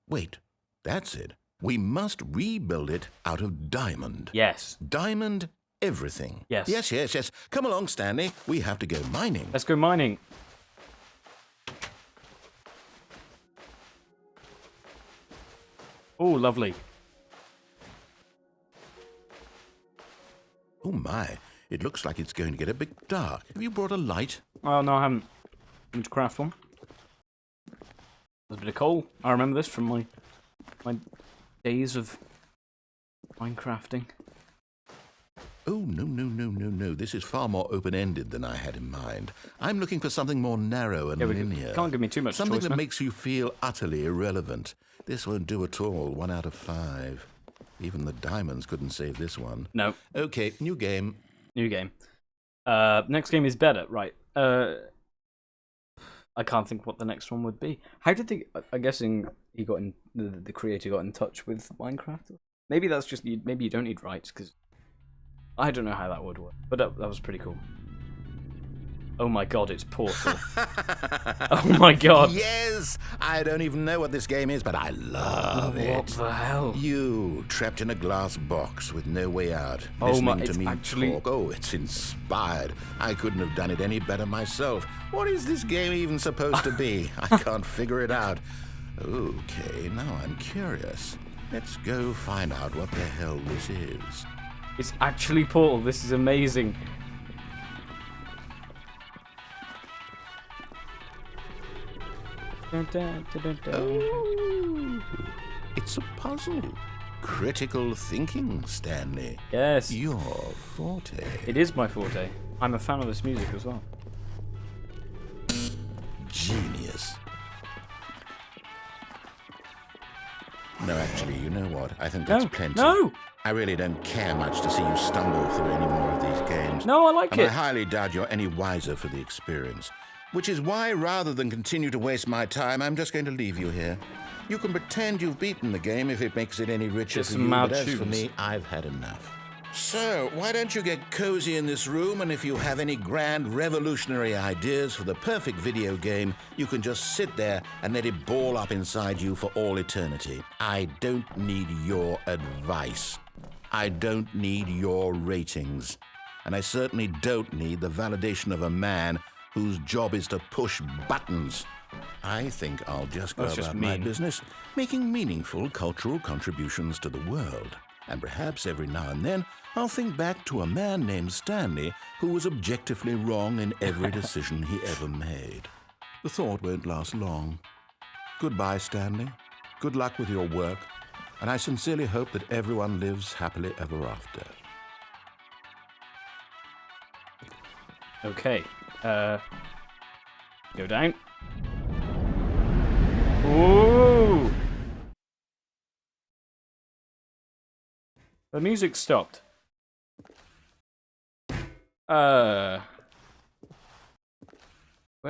Wait, that's it. We must rebuild it out of diamond. Yes. Diamond everything. Yes. Yes. Come along, Stanley. We have to go mining. Let's go mining. Oh, lovely. Oh, my. It looks like it's going to get a bit dark. Have you brought a light? Oh, no, I haven't. I need to craft one. There's a bit of coal. I remember this from my days of Minecrafting. Oh, no. This is far more open-ended than I had in mind. I'm looking for something more narrow and Yeah, linear. can't give me too much Something choice, that man. makes you feel utterly irrelevant. This won't do at all. 1 out of 5. Even the diamonds couldn't save this one. No. Okay, new game. New game. Next game is better, right? I can't think what the next one would be. How did they? I'm guessing he got in. The creator got in touch with Minecraft. Maybe that's just. Maybe you don't need rights because I don't know how that would work. But that was pretty cool. Oh my god, it's Portal. Oh my god. Yes! I don't even know what this game is, but I love it. What the hell? You, trapped in a glass box with no way out, Oh listening my- to it's me actually- talk. Oh, it's inspired. I couldn't have done it any better myself. What is this game even supposed to be? I can't figure it out. Okay, now I'm curious. Let's go find out what the hell this is. It's actually Portal. This is amazing. Dun, dun, dun, dun, dun. Oh, it's a puzzle. Critical thinking, Stanley. Yes, Your forte. it is my forte. I'm a fan of this music as well. Genius. No, actually, you know what? I think that's plenty. No! I really don't care much to see you stumble through any more of these games. No, I like and I it. highly doubt you're any wiser for the experience. Which is why, rather than continue to waste my time, I'm just going to leave you here. You can pretend you've beaten the game if it makes it any richer for you, but as for me, I've had enough. So, why don't you get cozy in this room, and if you have any grand revolutionary ideas for the perfect video game, you can just sit there and let it ball up inside you for all eternity. I don't need your advice. I don't need your ratings. And I certainly don't need the validation of a man whose job is to push buttons. I think I'll just go about my business, making meaningful cultural contributions to the world. And perhaps every now and then, I'll think back to a man named Stanley who was objectively wrong in every decision he ever made. The thought won't last long. Goodbye, Stanley. Good luck with your work, and I sincerely hope that everyone lives happily ever after. Okay. Go down. Ooh! The music stopped. Where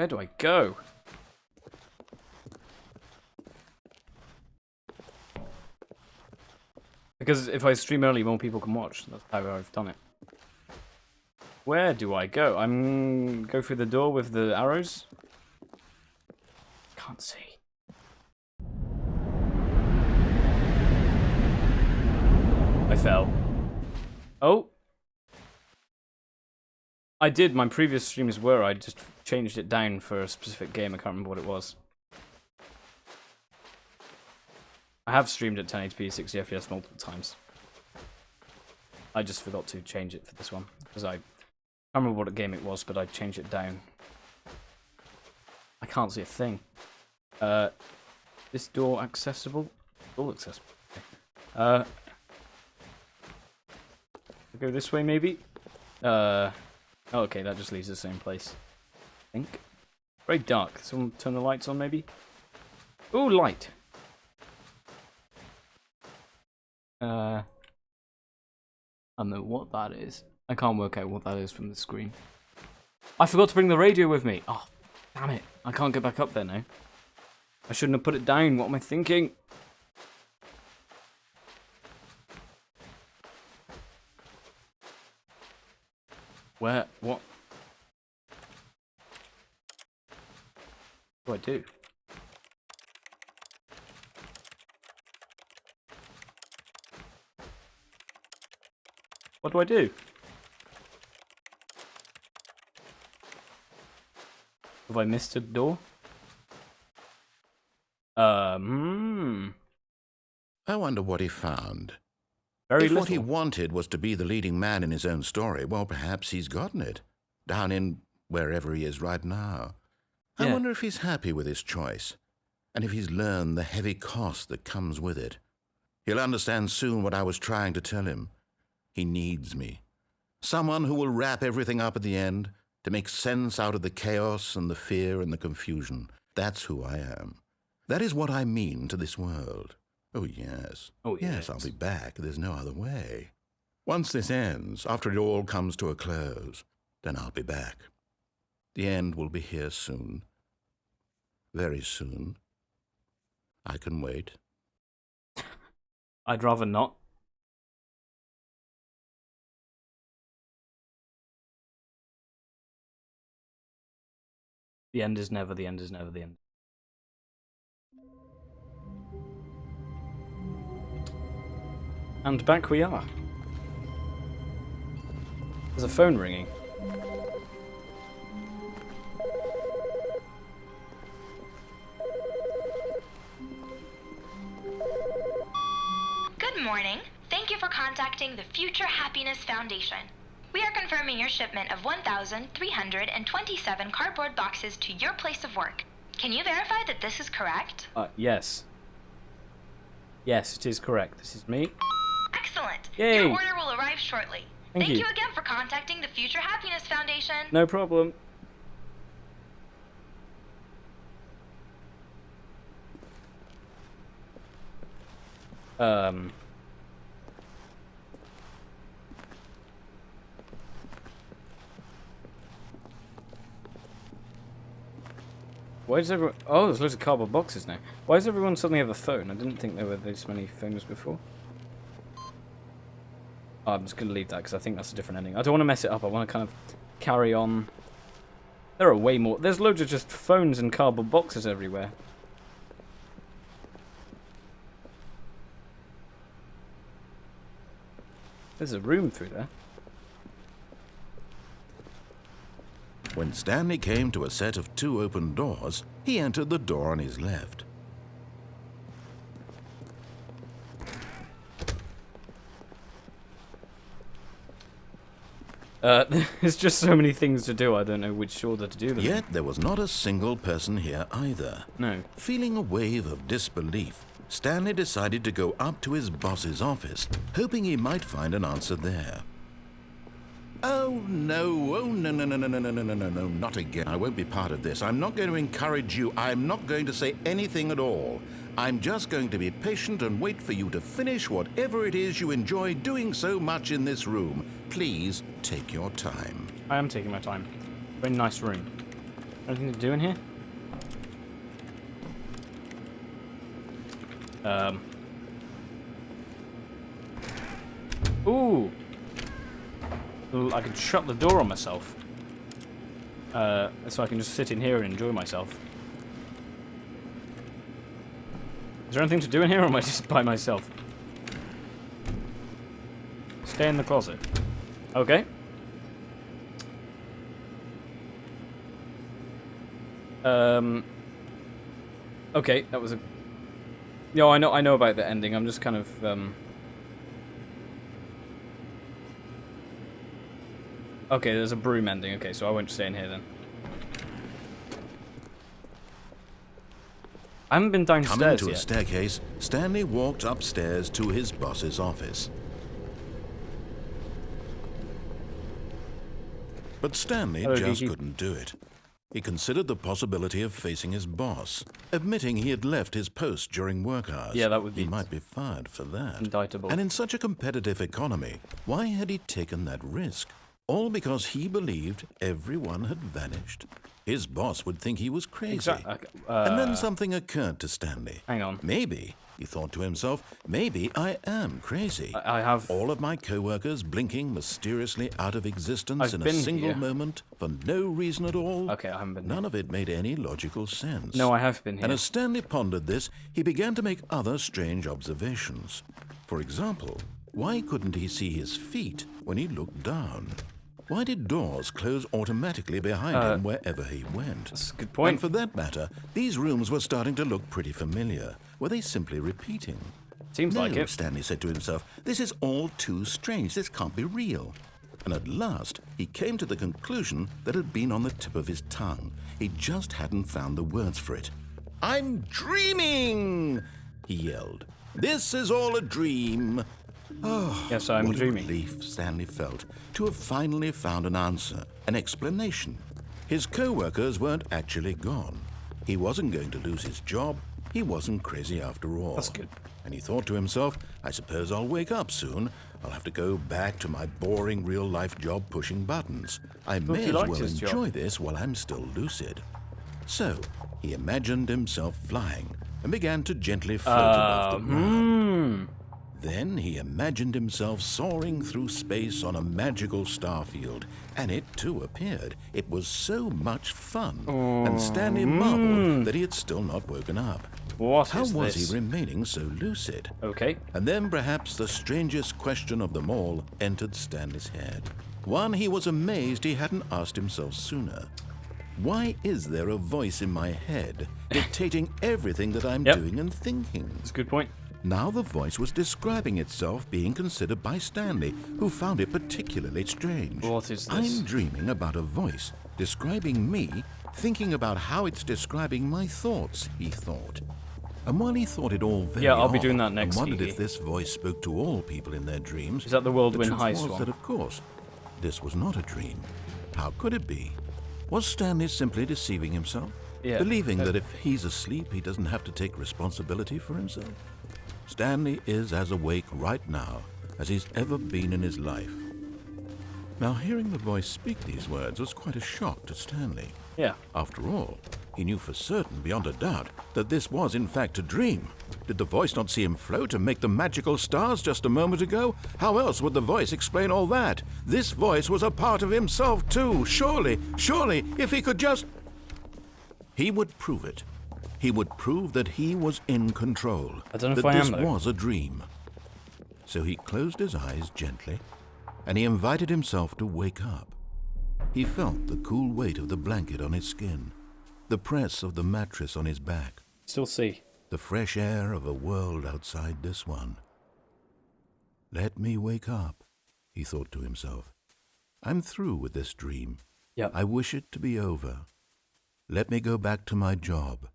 do I go? Because if I stream early, more people can watch. That's how I've done it. Where do I go? Go through the door with the arrows? Can't see. I fell. Oh! I did. My previous streams were. I just changed it down for a specific game. I can't remember what it was. I have streamed at 1080p 60 FPS multiple times. I just forgot to change it for this one. Because I can't remember what game it was, but I changed it down. I can't see a thing. This door accessible? All accessible. Okay. Go this way, maybe? Oh, okay, that just leads to the same place. I think. Very dark. Someone turn the lights on, maybe? Ooh, light! I don't know what that is. I can't work out what that is from the screen. I forgot to bring the radio with me! Oh, damn it. I can't get back up there now. I shouldn't have put it down. What am I thinking? Where? What? What do I do? What do I do? Have I missed a door? I wonder what he found. Very if little. What he wanted was to be the leading man in his own story, well, perhaps he's gotten it. Down in wherever he is right now. I wonder if he's happy with his choice, and if he's learned the heavy cost that comes with it. He'll understand soon what I was trying to tell him. He needs me. Someone who will wrap everything up at the end, to make sense out of the chaos and the fear and the confusion. That's who I am. That is what I mean to this world. Oh, yes. Oh, yes, I'll be back. There's no other way. Once this ends, after it all comes to a close, then I'll be back. The end will be here soon. Very soon. I can wait. I'd rather not. The end is never, the end is never, the end. And back we are. There's a phone ringing. Good morning. Thank you for contacting the Future Happiness Foundation. We are confirming your shipment of 1,327 cardboard boxes to your place of work. Can you verify that this is correct? Yes. Yes, it is correct. This is me. Excellent. Yay. Your order will arrive shortly. Thank you. You again for contacting the Future Happiness Foundation. No problem. Why does everyone... Oh, there's loads of cardboard boxes now. Why does everyone suddenly have a phone? I didn't think there were this many phones before. Oh, I'm just going to leave that because I think that's a different ending. I don't want to mess it up. I want to kind of carry on. There are way more. There's loads of just phones and cardboard boxes everywhere. There's a room through there. When Stanley came to a set of 2 open doors, he entered the door on his left. There's just so many things to do, I don't know which order to do them. Yet there was not a single person here either. No. Feeling a wave of disbelief, Stanley decided to go up to his boss's office, hoping he might find an answer there. Oh no, no, not again. I won't be part of this. I'm not going to encourage you. I'm not going to say anything at all. I'm just going to be patient and wait for you to finish whatever it is you enjoy doing so much in this room. Please take your time. I am taking my time. Very nice room. Anything to do in here? Ooh! I can shut the door on myself. So I can just sit in here and enjoy myself. Is there anything to do in here, or am I just by myself? Stay in the closet. Okay. Okay, that was a... Yeah, I know about the ending. I'm just kind of, Okay, there's a broom ending. Okay, so I won't stay in here then. I haven't been downstairs Coming to yet. a staircase, Stanley walked upstairs to his boss's office. But Stanley just couldn't do it. He considered the possibility of facing his boss, admitting he had left his post during work hours. Yeah, that would be... He might be fired for that. Indictable. And in such a competitive economy, why had he taken that risk? All because he believed everyone had vanished. His boss would think he was crazy. And then something occurred to Stanley. Hang on. Maybe, he thought to himself, maybe I am crazy. I have... All of my co-workers blinking mysteriously out of existence in a single moment for no reason at all. Okay, I haven't been None of it made any logical sense. No, I have been here. And as Stanley pondered this, he began to make other strange observations. For example, why couldn't he see his feet when he looked down? Why did doors close automatically behind him wherever he went? That's a good point. And for that matter, these rooms were starting to look pretty familiar. Were they simply repeating? Seems like it. Stanley said to himself, this is all too strange. This can't be real. And at last, he came to the conclusion that had been on the tip of his tongue. He just hadn't found the words for it. I'm dreaming, he yelled. This is all a dream. Oh, yes, I'm dreaming. What a relief Stanley felt to have finally found an answer, an explanation. His co-workers weren't actually gone. He wasn't going to lose his job. He wasn't crazy after all. That's good. And he thought to himself, I suppose I'll wake up soon. I'll have to go back to my boring real-life job pushing buttons. I may as well enjoy this while I'm still lucid. So, he imagined himself flying and began to gently float above the ground. Then he imagined himself soaring through space on a magical starfield, and it too appeared. It was so much fun, and Stanley marveled that he had still not woken up. How was he remaining so lucid? Okay. And then perhaps the strangest question of them all entered Stanley's head. One he was amazed he hadn't asked himself sooner. Why is there a voice in my head dictating everything that I'm doing and thinking? That's a good point. Now the voice was describing itself being considered by Stanley, who found it particularly strange. What is this? I'm dreaming about a voice describing me, thinking about how it's describing my thoughts, he thought. And while he thought it all very I'll be odd doing that next, and wondered Kiki. if this voice spoke to all people in their dreams, Is that the whirlwind truth high was swan? that, of course, this was not a dream. How could it be? Was Stanley simply deceiving himself? Yeah. Believing that if he's asleep, he doesn't have to take responsibility for himself? Stanley is as awake right now as he's ever been in his life. Now, hearing the voice speak these words was quite a shock to Stanley. Yeah. After all, He knew for certain, beyond a doubt, that this was in fact a dream. Did the voice not see him float and make the magical stars just a moment ago? How else would the voice explain all that? This voice was a part of himself too. Surely, if he could just... He would prove it. He would prove that he was in control. I don't know if that I am, this though. was a dream. So he closed his eyes gently, and he invited himself to wake up. He felt the cool weight of the blanket on his skin, the press of the mattress on his back, Still see. the fresh air of a world outside this one. Let me wake up, he thought to himself. I'm through with this dream. Yeah. I wish it to be over. Let me go back to my job.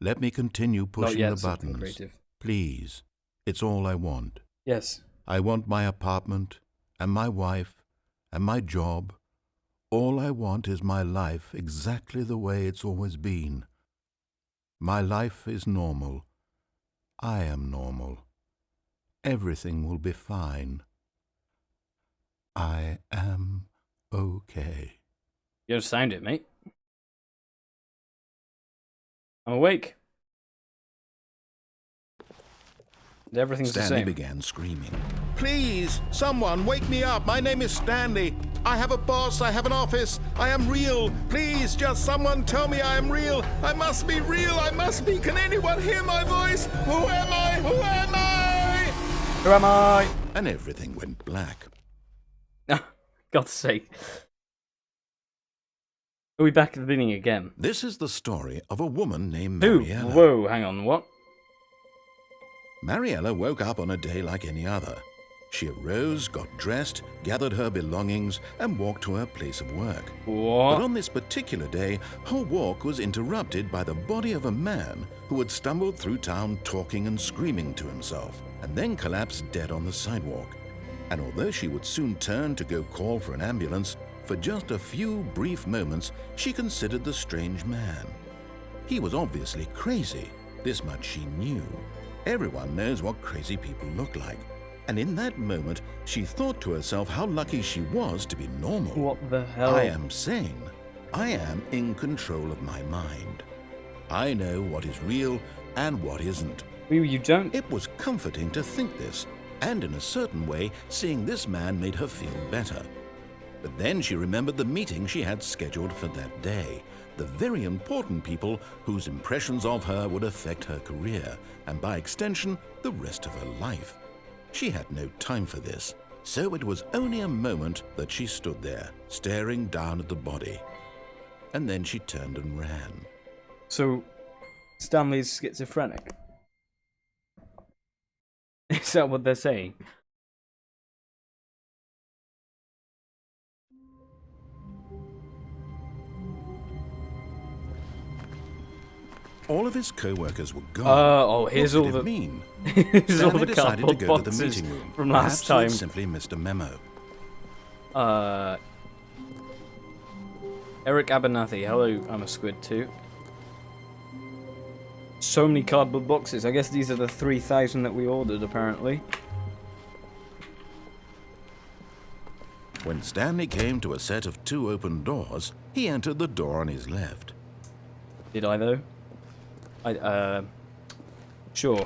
Let me continue pushing the something buttons. creative. Please. It's all I want. Yes. I want my apartment, and my wife, and my job. All I want is my life exactly the way it's always been. My life is normal. I am normal. Everything will be fine. I am okay. You understand it, mate? I'm awake. And everything's Stanley the same. began screaming. Please, someone, wake me up. My name is Stanley. I have a boss. I have an office. I am real. Please, just someone tell me I am real. I must be real. I must be. Can anyone hear my voice? Who am I? Who am I? Who am I? And everything went black. God's sake. Are we back at the beginning again? This is the story of a woman named Who? Mariella. Whoa, hang on, what? Mariella woke up on a day like any other. She arose, got dressed, gathered her belongings, and walked to her place of work. What? But on this particular day, her walk was interrupted by the body of a man who had stumbled through town talking and screaming to himself, and then collapsed dead on the sidewalk. And although she would soon turn to go call for an ambulance, for just a few brief moments she considered the strange man. He was obviously crazy, this much she knew. Everyone knows what crazy people look like. And in that moment, she thought to herself how lucky she was to be normal. What the hell? I am sane. I am in control of my mind. I know what is real and what isn't. You don't? It was comforting to think this, and in a certain way, seeing this man made her feel better. But then she remembered the meeting she had scheduled for that day, the very important people whose impressions of her would affect her career, and by extension, the rest of her life. She had no time for this, so it was only a moment that she stood there, staring down at the body. And then she turned and ran. So, Stanley's schizophrenic? Is that what they're saying? All of his co-workers were gone. Oh, here's what all did the... it mean? Here's all Stanley the decided to cardboard go to the boxes meeting room. from last Perhaps he had time. simply missed a memo. Eric Abernathy, hello, I'm a squid too. So many cardboard boxes. I guess these are the 3,000 that we ordered, apparently. When Stanley came to a set of 2 open doors, he entered the door on his left. Did I, though? Sure.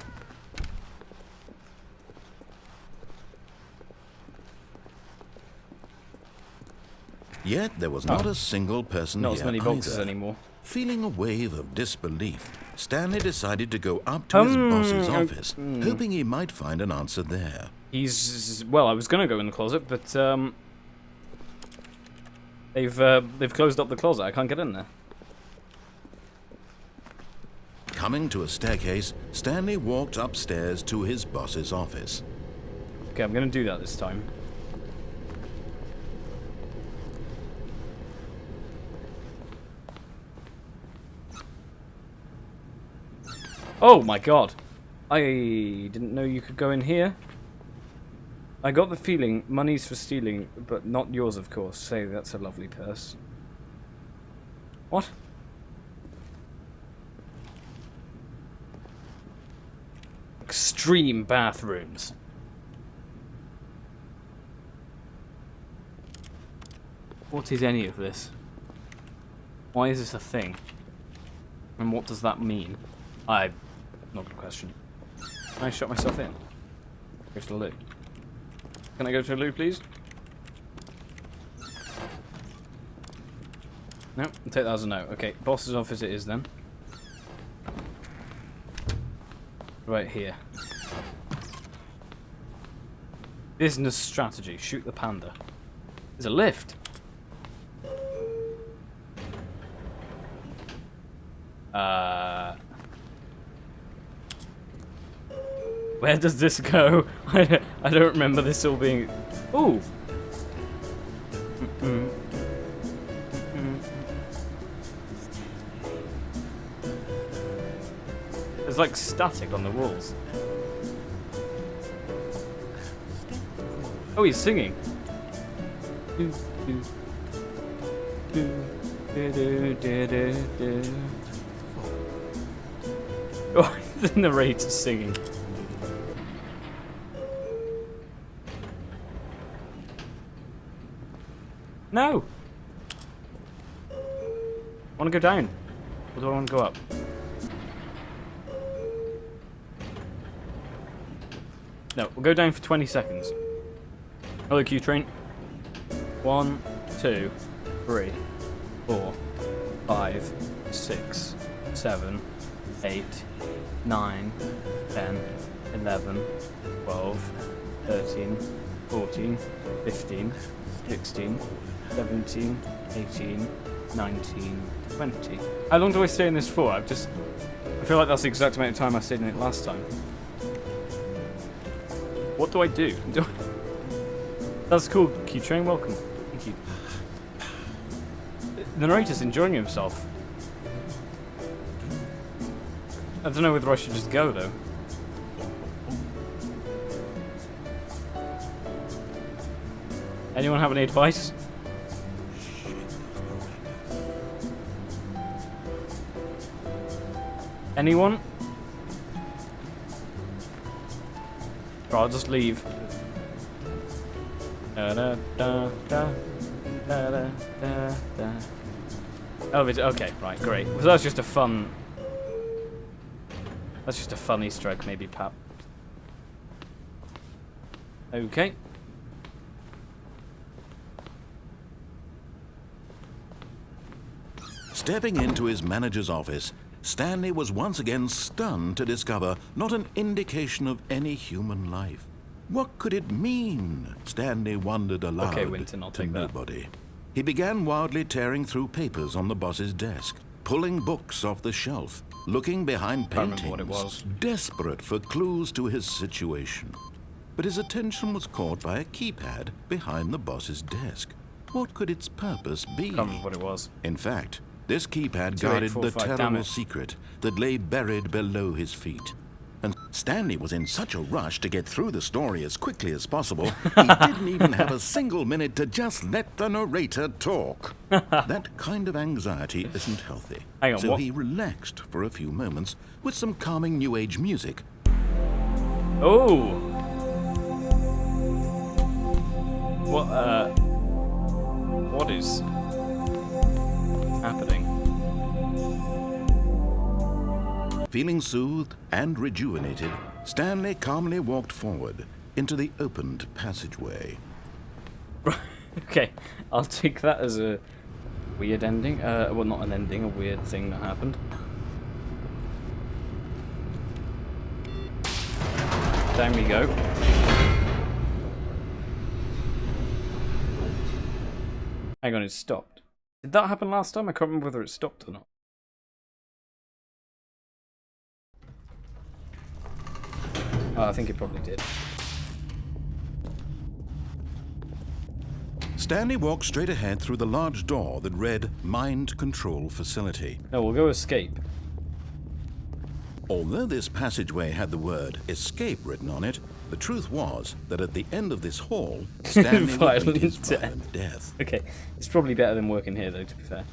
Yet there was not a single person Not here as many boxes either. anymore. Feeling a wave of disbelief, Stanley decided to go up to his boss's office, hoping he might find an answer there. Well, I was gonna go in the closet, but they've closed up the closet. I can't get in there. Coming to a staircase, Stanley walked upstairs to his boss's office. Okay, I'm gonna do that this time. Oh my god! I didn't know you could go in here. I got the feeling money's for stealing, but not yours, of course. Say, that's a lovely purse. What? Extreme bathrooms. What is any of this? Why is this a thing? And what does that mean? I'm not gonna question. Can I shut myself in? Go to the loo. Can I go to the loo, please? No, I'll take that as a no. Okay, boss's office it is then. Right here. Business strategy. Shoot the panda. There's a lift. Where does this go? I don't remember this all being... Ooh! There's like static on the walls. Oh, he's singing. Oh, the narrator singing. No! I want to go down. Or do I want to go up? No, we'll go down for 20 seconds. Hello, Q train. 1, 2, 3, 4, 5, 6, 7, 8, 9, 10, 11, 12, 13, 14, 15, 16, 17, 18, 19, 20. How long do I stay in this for? I feel like that's the exact amount of time I stayed in it last time. What do I do? That's cool, Q-Train, welcome. Thank you. The narrator's enjoying himself. I don't know whether I should just go, though. Anyone have any advice? Anyone? Or I'll just leave. Oh, okay, right, great. So that's just a fun... That's just a fun Easter egg, maybe, Pap. Okay. Stepping into his manager's office, Stanley was once again stunned to discover not an indication of any human life. What could it mean? Stanley wondered aloud. Okay, Winton, I'll take that. Nobody. He began wildly tearing through papers on the boss's desk, pulling books off the shelf, looking behind paintings, what it was. desperate for clues to his situation. But his attention was caught by a keypad behind the boss's desk. What could its purpose be? Can't remember what it was. In fact, this keypad guarded the 2845, damn terrible it. secret that lay buried below his feet. And Stanley was in such a rush to get through the story as quickly as possible, he didn't even have a single minute to just let the narrator talk. That kind of anxiety isn't healthy. Hang on, so what? he relaxed for a few moments with some calming New Age music. Oh! What is happening? Feeling soothed and rejuvenated, Stanley calmly walked forward into the opened passageway. Okay, I'll take that as a weird ending. Well, not an ending, a weird thing that happened. Down we go. Hang on, it stopped. Did that happen last time? I can't remember whether it stopped or not. Oh, I think it probably did. Stanley walked straight ahead through the large door that read Mind Control Facility. No, we'll go escape. Although this passageway had the word escape written on it, the truth was that at the end of this hall, Stanley would meet his Violent violent death. Okay, it's probably better than working here, though, to be fair.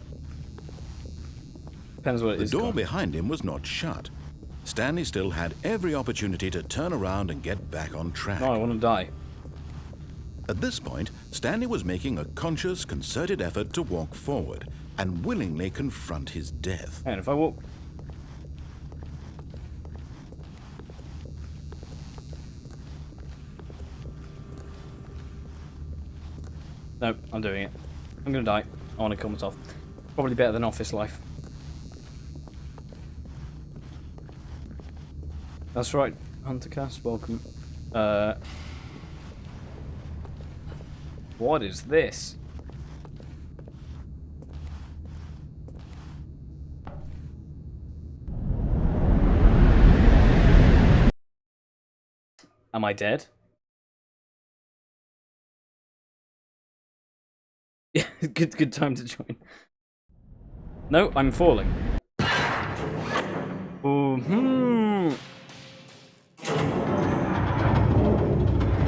Depends what it is. The door gone. behind him was not shut. Stanley still had every opportunity to turn around and get back on track. No, I want to die. At this point, Stanley was making a conscious, concerted effort to walk forward and willingly confront his death. And if I walk Nope, I'm doing it. I'm gonna die. I want to kill myself. Probably better than office life. That's right, Huntercast, welcome. What is this? Am I dead? Yeah, good time to join. No, I'm falling.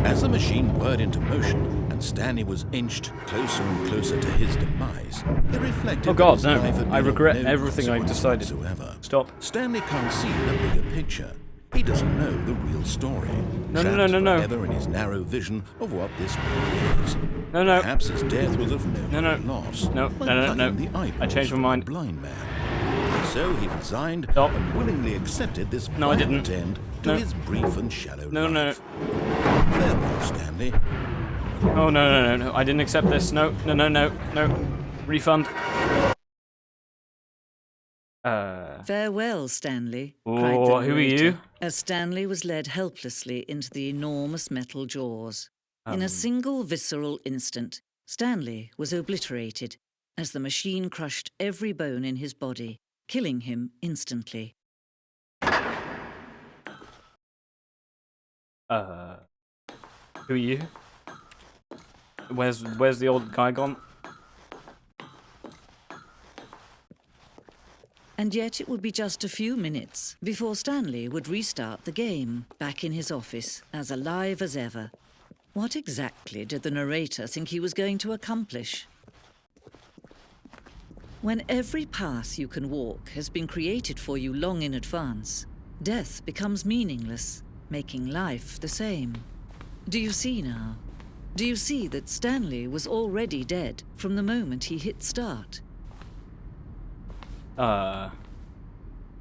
As the machine whirred into motion and Stanley was inched closer and closer to his demise, it reflected. Oh God, that his no! life had I been regret of no everything I consequence decided. whatsoever. Stop. Stanley can't see the bigger picture. He doesn't know the real story. No, trapped no, no, no, no. forever in his narrow vision of what this world is. No, no. Perhaps his death was of no No, great no. loss. No, like no, no, no. plucking the eyeballs I changed my from a mind. blind man. So he resigned Stop. and willingly accepted this No, I violent didn't. end to No. his brief and shallow No, no. life. Farewell, Stanley. Oh no! I didn't accept this. No! Refund. Farewell, Stanley, cried the Oh, who are narrator, you? as Stanley was led helplessly into the enormous metal jaws. In a single visceral instant, Stanley was obliterated as the machine crushed every bone in his body, killing him instantly. Who are you? Where's the old guy gone? And yet it would be just a few minutes before Stanley would restart the game, back in his office, as alive as ever. What exactly did the narrator think he was going to accomplish? When every path you can walk has been created for you long in advance, death becomes meaningless, making life the same. Do you see now? Do you see that Stanley was already dead from the moment he hit start?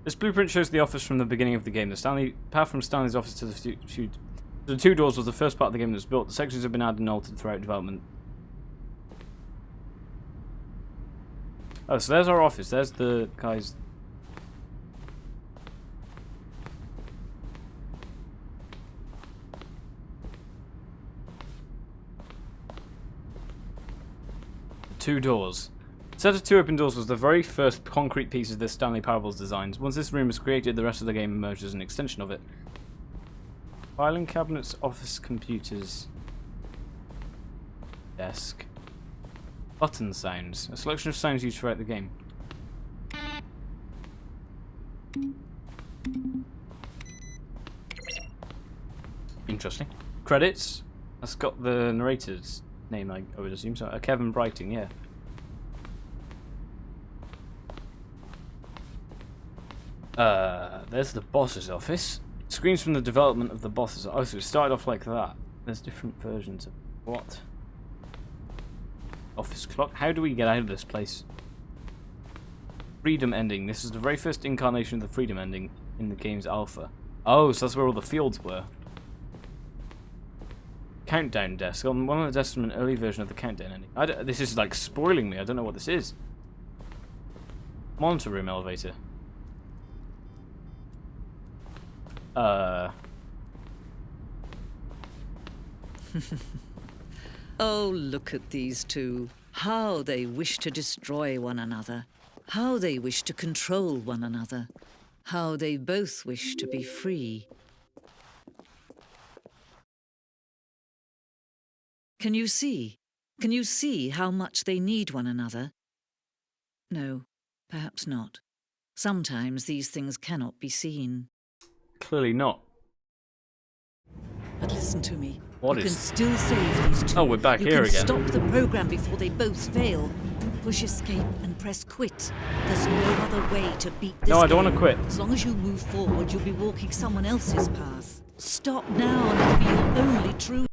This blueprint shows the office from the beginning of the game. The path from Stanley's office to the two doors was the first part of the game that was built. The sections have been added and altered throughout development. Oh, so there's our office. There's the guys. Two doors. The set of two open doors was the very first concrete piece of this Stanley Parable's designs. Once this room was created, the rest of the game emerged as an extension of it. Filing cabinets, office computers, desk, button sounds. A selection of sounds used throughout the game. Interesting. Credits. That's got the narrator's name, I would assume. So, Kevin Brighting, yeah. There's the boss's office. Screens from the development of the boss's. Oh, so it started off like that. There's different versions of what? Office clock. How do we get out of this place? Freedom ending. This is the very first incarnation of the freedom ending in the game's alpha. Oh, so that's where all the fields were. Countdown desk. On one of the desks from an early version of the countdown ending. This is like spoiling me. I don't know what this is. Monitor room elevator. Oh, look at these two. How they wish to destroy one another. How they wish to control one another. How they both wish to be free. Can you see? Can you see how much they need one another? No, perhaps not. Sometimes these things cannot be seen. Clearly not. But listen to me. What you is- can still save these two. Oh, we're back you here can again. Stop the program before they both fail. Push escape and press quit. There's no other way to beat this No, I don't game. want to quit. As long as you move forward, you'll be walking someone else's path. Stop now and it'll be your only true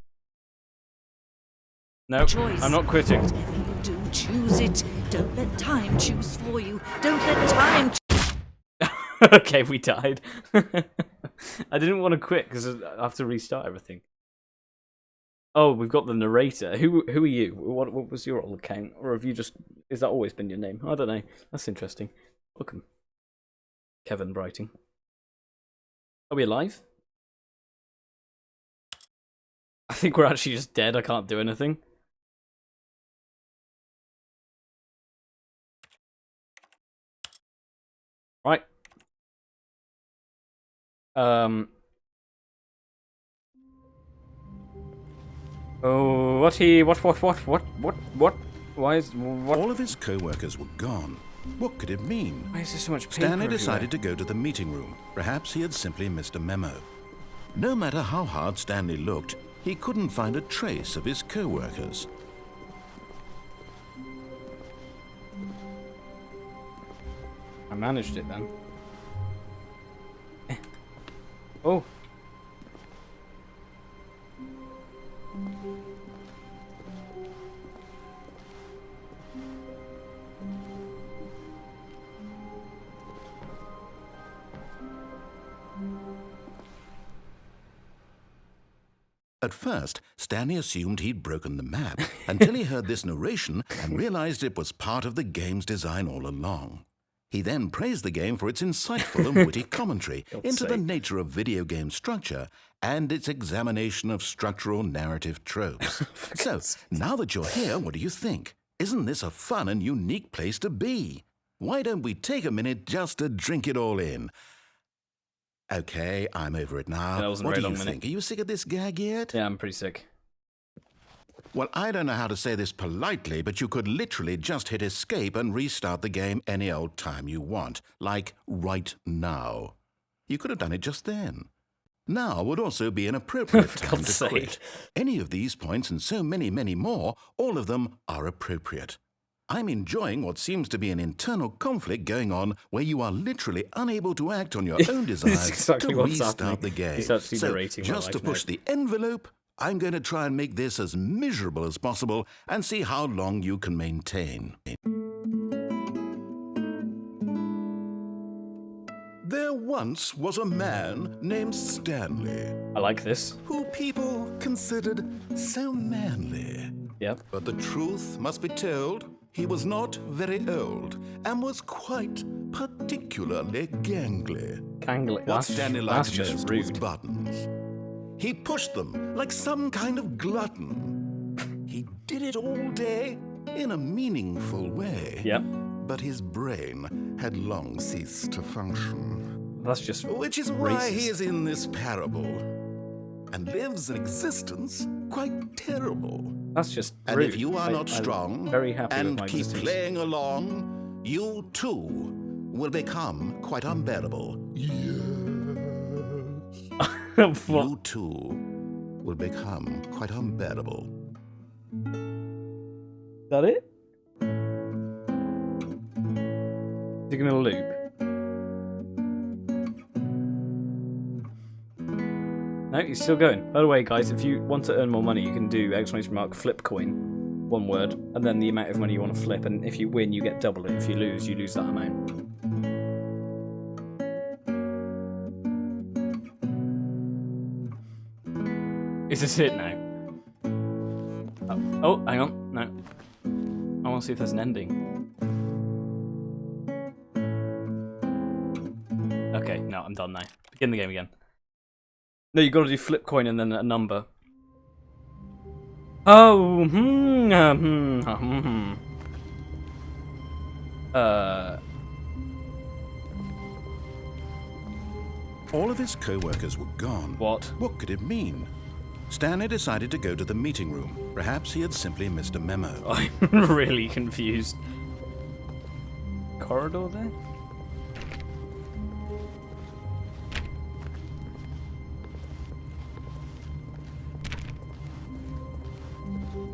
No, choice. I'm not quitting. Whatever you do, choose it. Don't let time choose for you. Don't let time Okay, we died. I didn't want to quit because I have to restart everything. Oh, we've got the narrator. Who are you? What was your old account? Or have you just... Is that always been your name? I don't know. That's interesting. Welcome. Kevin Brighting. Are we alive? I think we're actually just dead. I can't do anything. Right. Oh, what? Why is what? All of his co-workers were gone. What could it mean? Why is there so much paper Stanley everywhere? decided to go to the meeting room. Perhaps he had simply missed a memo. No matter how hard Stanley looked, he couldn't find a trace of his co-workers. I managed it then. Oh. At first, Stanley assumed he'd broken the map until he heard this narration and realized it was part of the game's design all along. He then praised the game for its insightful and witty commentary into the nature of video game structure and its examination of structural narrative tropes. So, now that you're here, what do you think? Isn't this a fun and unique place to be? Why don't we take a minute just to drink it all in? Okay, I'm over it now. That wasn't What a do very you long think? Are you sick of this gag yet? Yeah, I'm pretty sick. Well, I don't know how to say this politely, but you could literally just hit escape and restart the game any old time you want, like right now. You could have done it just then. Now would also be an appropriate time God's to sake. quit. Any of these points and so many, many more, all of them are appropriate. I'm enjoying what seems to be an internal conflict going on where you are literally unable to act on your own desires exactly to what's restart happening. the game. He's actually So, narrating my just to life push now. the envelope, I'm going to try and make this as miserable as possible and see how long you can maintain. There once was a man named Stanley, I like this. who people considered so manly. Yep. But the truth must be told, he was not very old and was quite particularly gangly. Kangly. What Stanley liked just most was rude. buttons. He pushed them like some kind of glutton. He did it all day in a meaningful way. Yep. But his brain had long ceased to function. That's just Which is why he racist. is in this parable and lives an existence quite terrible. That's just And rude. if you are not I'm strong very happy with and my keep existence. playing along, you too will become quite unbearable. What? You too will become quite unbearable. Is that it? Is he gonna loop? No, he's still going. By the way, guys, if you want to earn more money, you can do !flip coin, one word, and then the amount of money you want to flip, and if you win, you get double it. If you lose that amount. Is this it now? Oh, hang on. No. I want to see if there's an ending. Okay, no, I'm done now. Begin the game again. No, you got to do flip coin and then a number. Oh, All of his co-workers were gone. What? What could it mean? Stanley decided to go to the meeting room. Perhaps he had simply missed a memo. I'm really confused. Corridor there?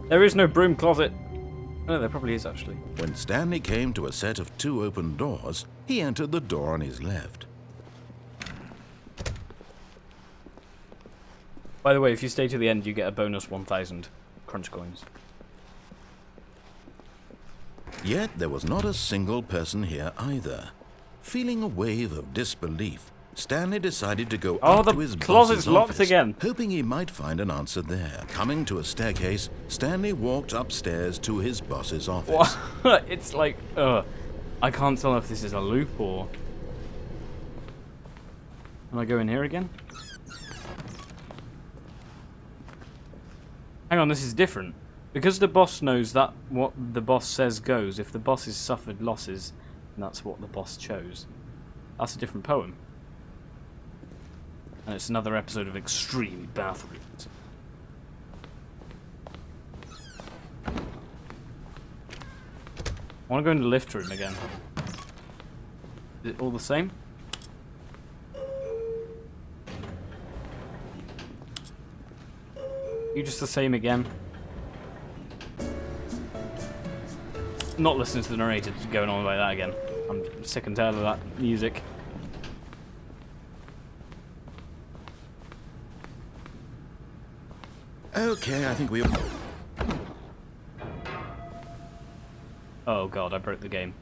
There is no broom closet. No, there probably is actually. When Stanley came to a set of 2 open doors, he entered the door on his left. By the way, if you stay to the end, you get a bonus 1,000 crunch coins. Yet there was not a single person here either. Feeling a wave of disbelief, Stanley decided to go Oh, up the to his closet's boss's locked office, again. hoping he might find an answer there. Coming to a staircase, Stanley walked upstairs to his boss's office. What? It's like, I can't tell if this is a loop or... Can I go in here again? Hang on, this is different. Because the boss knows that what the boss says goes, if the boss has suffered losses, then that's what the boss chose. That's a different poem. And it's another episode of Extreme Bathrooms. I want to go into the lift room again. Is it all the same? You just the same again? Not listening to the narrator going on like that again. I'm sick and tired of that music. Okay, I think we... Oh god, I broke the game.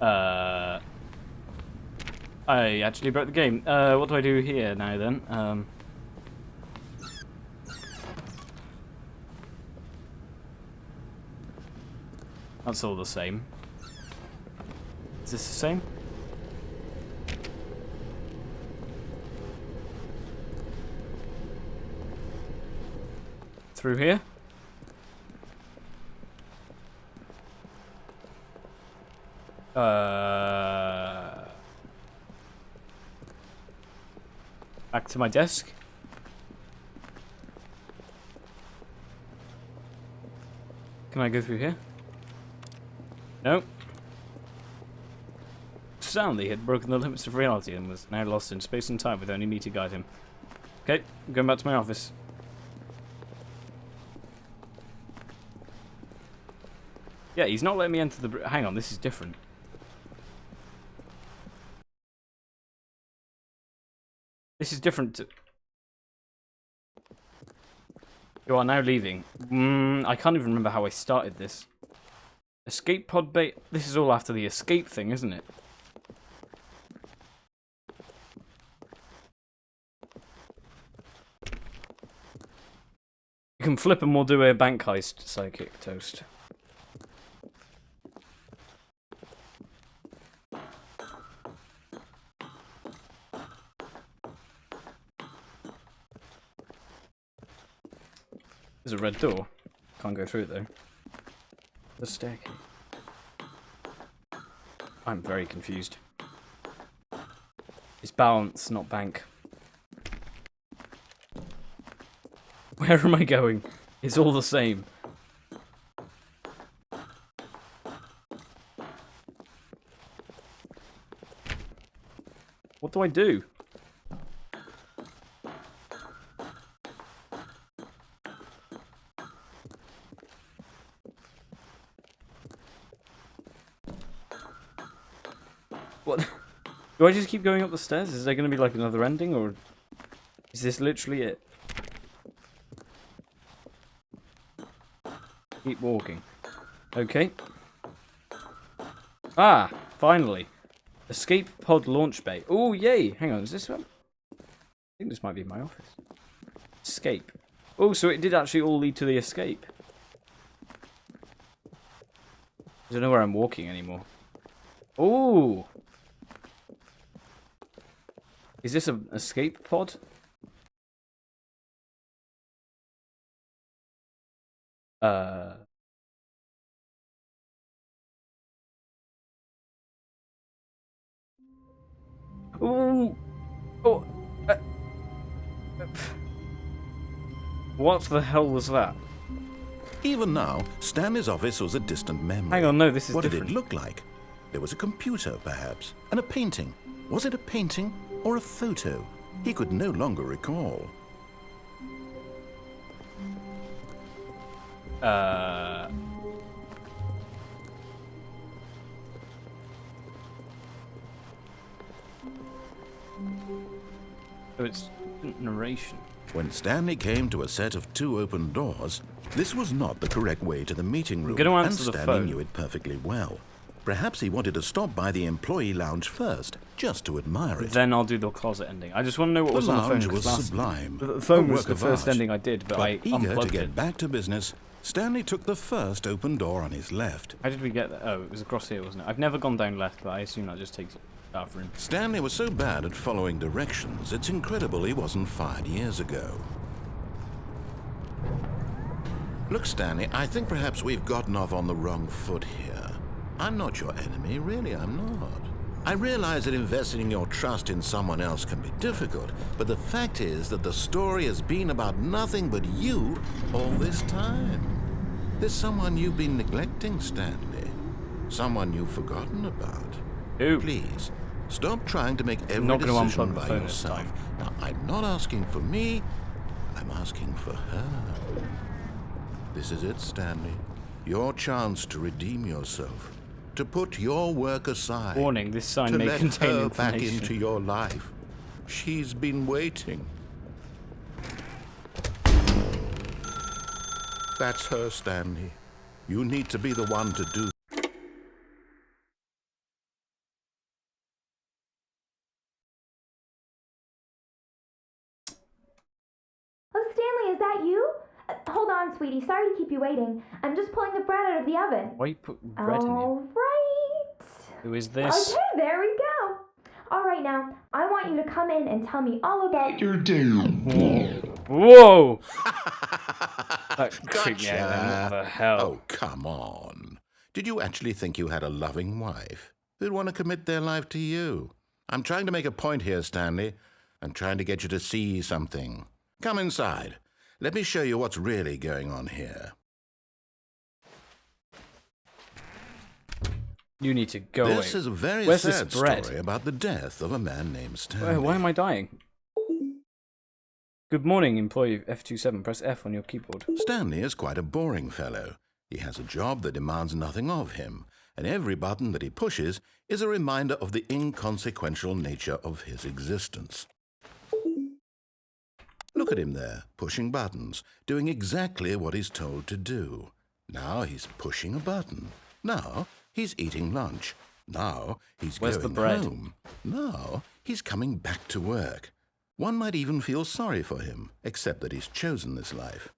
I actually broke the game. What do I do here now then? That's all the same. Is this the same? Through here? Back to my desk. Can I go through here? No. Stanley had broken the limits of reality and was now lost in space and time with only me to guide him. Okay, I'm going back to my office. Yeah, he's not letting me enter the... Hang on, this is different. This is different to... You are now leaving. I can't even remember how I started this. Escape pod bait. This is all after the escape thing, isn't it? You can flip and we'll do a bank heist psychic toast. There's a red door. Can't go through it though. The staircase. I'm very confused. It's balance, not bank. Where am I going? It's all the same. What do I do? What? Do I just keep going up the stairs? Is there going to be like another ending, or is this literally it? Keep walking. Okay. Ah, finally. Escape pod launch bay. Oh, yay. Hang on, is this one? I think this might be my office. Escape. Oh, so it did actually all lead to the escape. I don't know where I'm walking anymore. Oh. Is this an escape pod? Ooh. Oh. What the hell was that? Even now, Stanley's office was a distant memory. Hang on, no, this is what different. Did it look like? There was a computer, perhaps, and a painting. Was it a painting or a photo? He could no longer recall. So it's narration. When Stanley came to a set of 2 open doors, this was not the correct way to the meeting room, I'm gonna and answer the Stanley phone. knew it perfectly well. Perhaps he wanted to stop by the employee lounge first, just to admire it. Then I'll do the closet ending. I just want to know what was on the phone. The lounge was sublime. The phone a was work the of first art. ending I did, but I Eager to unplugged get it. back to business, Stanley took the first open door on his left. How did we get there? Oh, it was across here, wasn't it? I've never gone down left, but I assume that just takes that room. Stanley was so bad at following directions, it's incredible he wasn't fired years ago. Look, Stanley, I think perhaps we've gotten off on the wrong foot here. I'm not your enemy, really, I'm not. I realize that investing your trust in someone else can be difficult, but the fact is that the story has been about nothing but you all this time. There's someone you've been neglecting, Stanley. Someone you've forgotten about. Who? Please, stop trying to make every not gonna decision unplug the by phone this yourself. time. Now, I'm not asking for me, I'm asking for her. This is it, Stanley. Your chance to redeem yourself. To put your work aside. Warning, this sign to may let contain her back information. into your life. She's been waiting. That's her, Stanley. You need to be the one to do. Oh, Stanley, is that you? Hold on, sweetie. Sorry to keep you waiting. I'm just pulling the bread out of the oven. Why you put bread in here? All right. Who is this? Okay, there we go. All right, now, I want you to come in and tell me all about your day. Whoa! That creeped me out then. What the hell? Oh, come on. Did you actually think you had a loving wife who'd want to commit their life to you? I'm trying to make a point here, Stanley. I'm trying to get you to see something. Come inside. Let me show you what's really going on here. You need to go away. This is a very Where's sad this bread? story about the death of a man named Stanley. Why am I dying? Good morning, employee F27. Press F on your keyboard. Stanley is quite a boring fellow. He has a job that demands nothing of him, and every button that he pushes is a reminder of the inconsequential nature of his existence. Look at him there, pushing buttons, doing exactly what he's told to do. Now he's pushing a button. Now he's eating lunch. Now he's Where's going the bread? home. Now he's coming back to work. One might even feel sorry for him, except that he's chosen this life.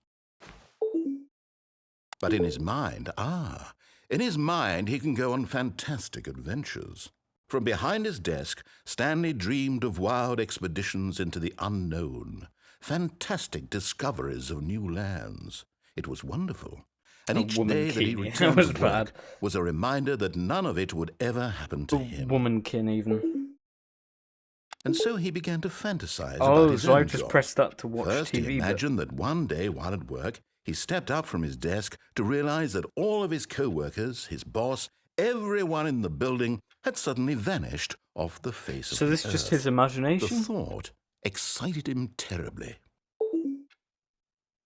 But in his mind, he can go on fantastic adventures. From behind his desk, Stanley dreamed of wild expeditions into the unknown, fantastic discoveries of new lands. It was wonderful. And each day that he returned was to bad. work was a reminder that none of it would ever happen to him. Womankin even. And so he began to fantasize Oh, about his so own I just job. pressed that to watch First, TV. he imagined that one day while at work, he stepped up from his desk to realize that all of his co-workers, his boss, everyone in the building had suddenly vanished off the face of the earth. So this is just his imagination? The thought excited him terribly.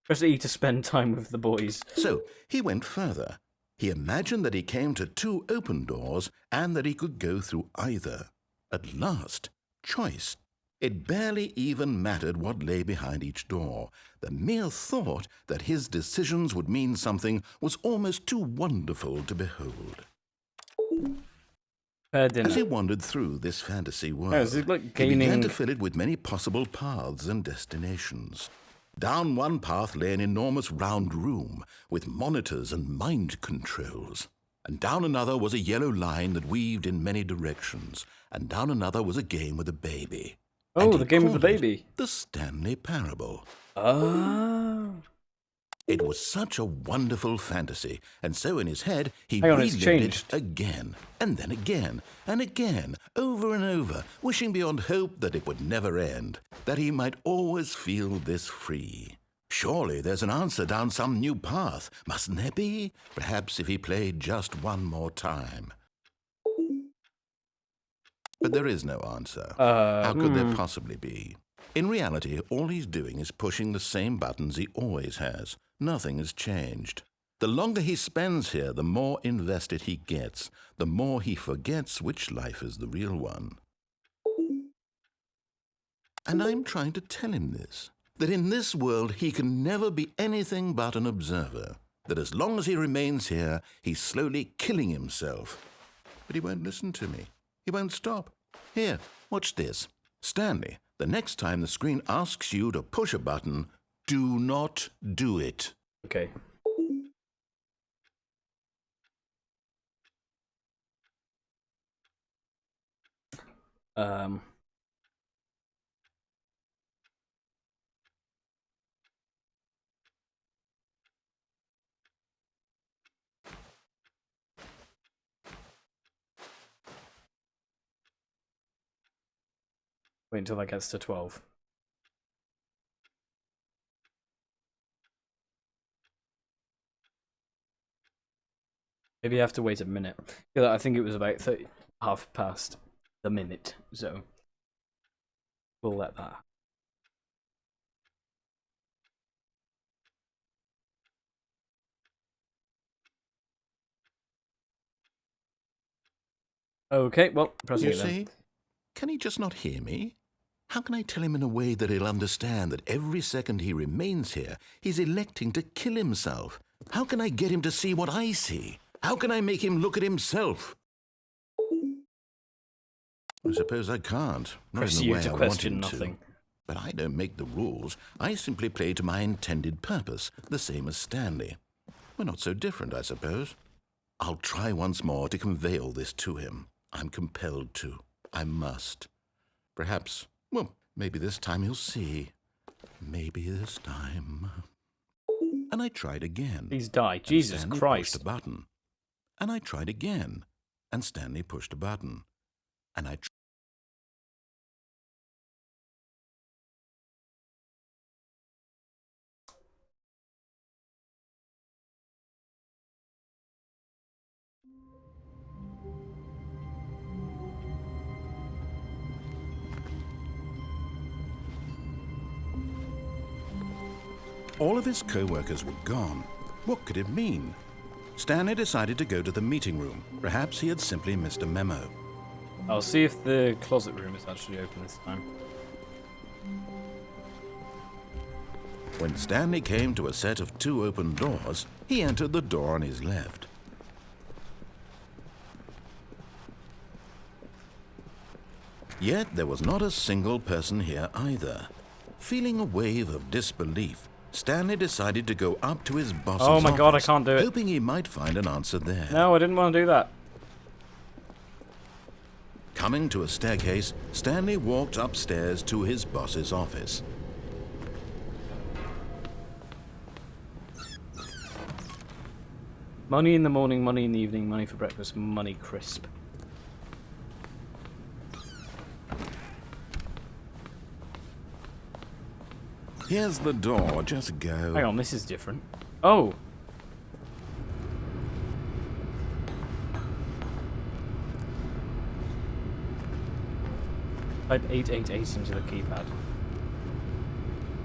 Press E to spend time with the boys. So he went further. He imagined that he came to 2 open doors and that he could go through either. At last, choice. It barely even mattered what lay behind each door. The mere thought that his decisions would mean something was almost too wonderful to behold. Dinner. As he wandered through this fantasy world, Oh, is it like he began gaining- to fill it with many possible paths and destinations. Down one path lay an enormous round room with monitors and mind controls. And down another was a yellow line that weaved in many directions. And down another was a game with a baby. Oh, And he the game with the called it baby. The Stanley Parable. Oh. It was such a wonderful fantasy, and so in his head he Hang on, it's relived changed. it again, and then again, and again, over and over, wishing beyond hope that it would never end, that he might always feel this free. Surely there's an answer down some new path, mustn't there be? Perhaps if he played just one more time. But there is no answer. How could there possibly be? In reality, all he's doing is pushing the same buttons he always has. Nothing has changed. The longer he spends here, the more invested he gets, the more he forgets which life is the real one. And I'm trying to tell him this, that in this world he can never be anything but an observer, that as long as he remains here, he's slowly killing himself. but he won't listen to me. He won't stop. Here, watch this. Stanley, the next time the screen asks you to push a button, do not do it. Okay. Wait until that gets to 12. Maybe you have to wait a minute. Yeah, I think it was about 30, half past the minute, so we'll let that. Okay, well, pressing You it then. see? Can he just not hear me? How can I tell him in a way that he'll understand that every second he remains here, he's electing to kill himself? How can I get him to see what I see? How can I make him look at himself? I suppose I can't. Not Press in the you way to I question want him nothing. to. But I don't make the rules. I simply play to my intended purpose, the same as Stanley. We're not so different, I suppose. I'll try once more to convey all this to him. I'm compelled to. I must. Perhaps, well, maybe this time he'll see. Maybe this time. And I tried again. Please die. Jesus Stanley Christ. pushed a button. And I tried again. And Stanley pushed a button. And I All of his co-workers were gone. What could it mean? Stanley decided to go to the meeting room. Perhaps he had simply missed a memo. I'll see if the closet room is actually open this time. When Stanley came to a set of 2 open doors, he entered the door on his left. Yet there was not a single person here either. Feeling a wave of disbelief, Stanley decided to go up to his boss's Oh my god, I office, can't do it. hoping he might find an answer there. No, I didn't want to do that. Coming to a staircase, Stanley walked upstairs to his boss's office. Money in the morning, money in the evening, money for breakfast, money crisp. Here's the door, just go. Hang on, this is different. Oh! Type 888 into the keypad.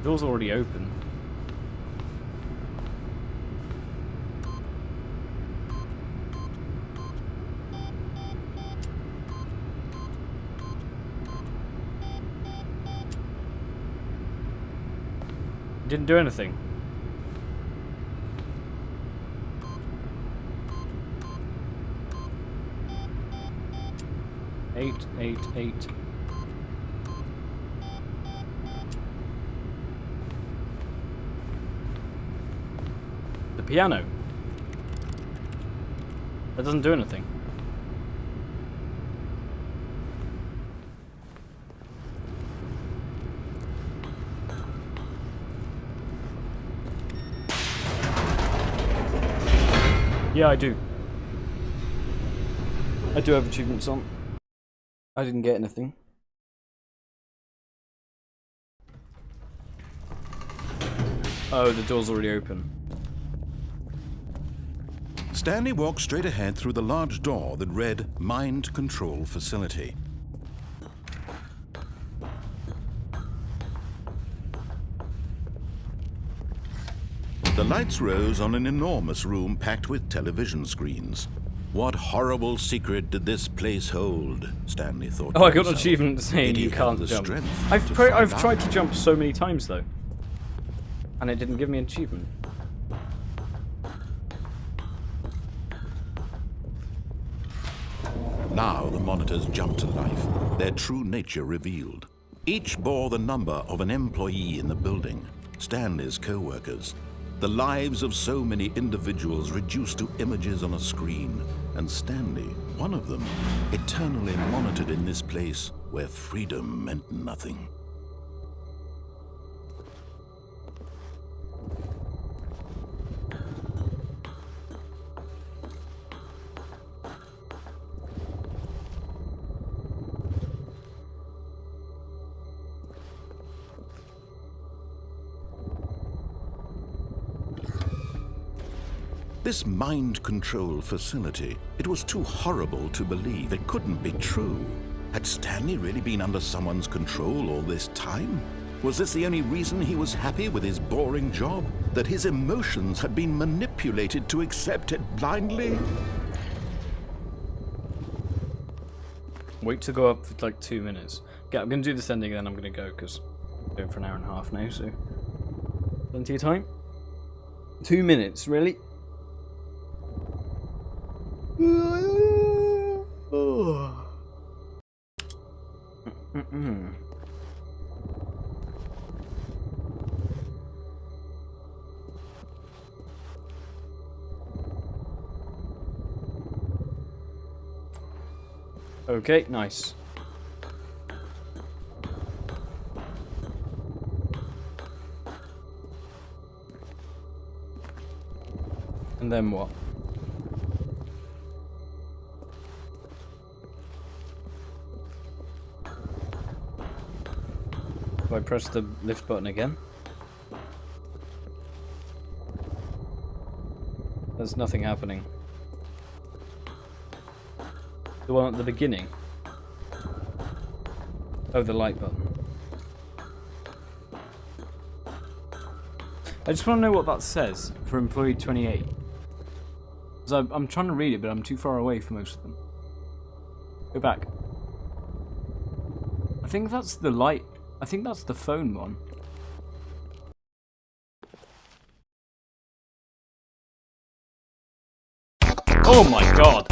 Door's already open. Didn't do anything. Eight. The piano. That doesn't do anything. Yeah, I do. I do have achievements on. I didn't get anything. Oh, the door's already open. Stanley walked straight ahead through the large door that read Mind Control Facility. The lights rose on an enormous room packed with television screens. What horrible secret did this place hold? Stanley thought. Oh, I got an himself. achievement saying Did he you have can't the jump. strength I've to find tried out? to jump so many times though, and it didn't give me an achievement. Now the monitors jumped to life, their true nature revealed. Each bore the number of an employee in the building, Stanley's co-workers. The lives of so many individuals reduced to images on a screen, and Stanley, one of them, eternally monitored in this place where freedom meant nothing. This mind control facility, it was too horrible to believe. It couldn't be true. Had Stanley really been under someone's control all this time? Was this the only reason he was happy with his boring job? That his emotions had been manipulated to accept it blindly? Wait to go up for like 2 minutes. Yeah, I'm going to do this ending, then I'm going to go, because I'm going for an hour and a half now, so... Plenty of time. 2 minutes, really? Okay, nice. And then what? Do I press the lift button again? There's nothing happening. The one at the beginning? Oh, the light button. I just want to know what that says for employee 28. Because I'm trying to read it, but I'm too far away for most of them. Go back. I think that's the light. I think that's the phone one. Oh my god!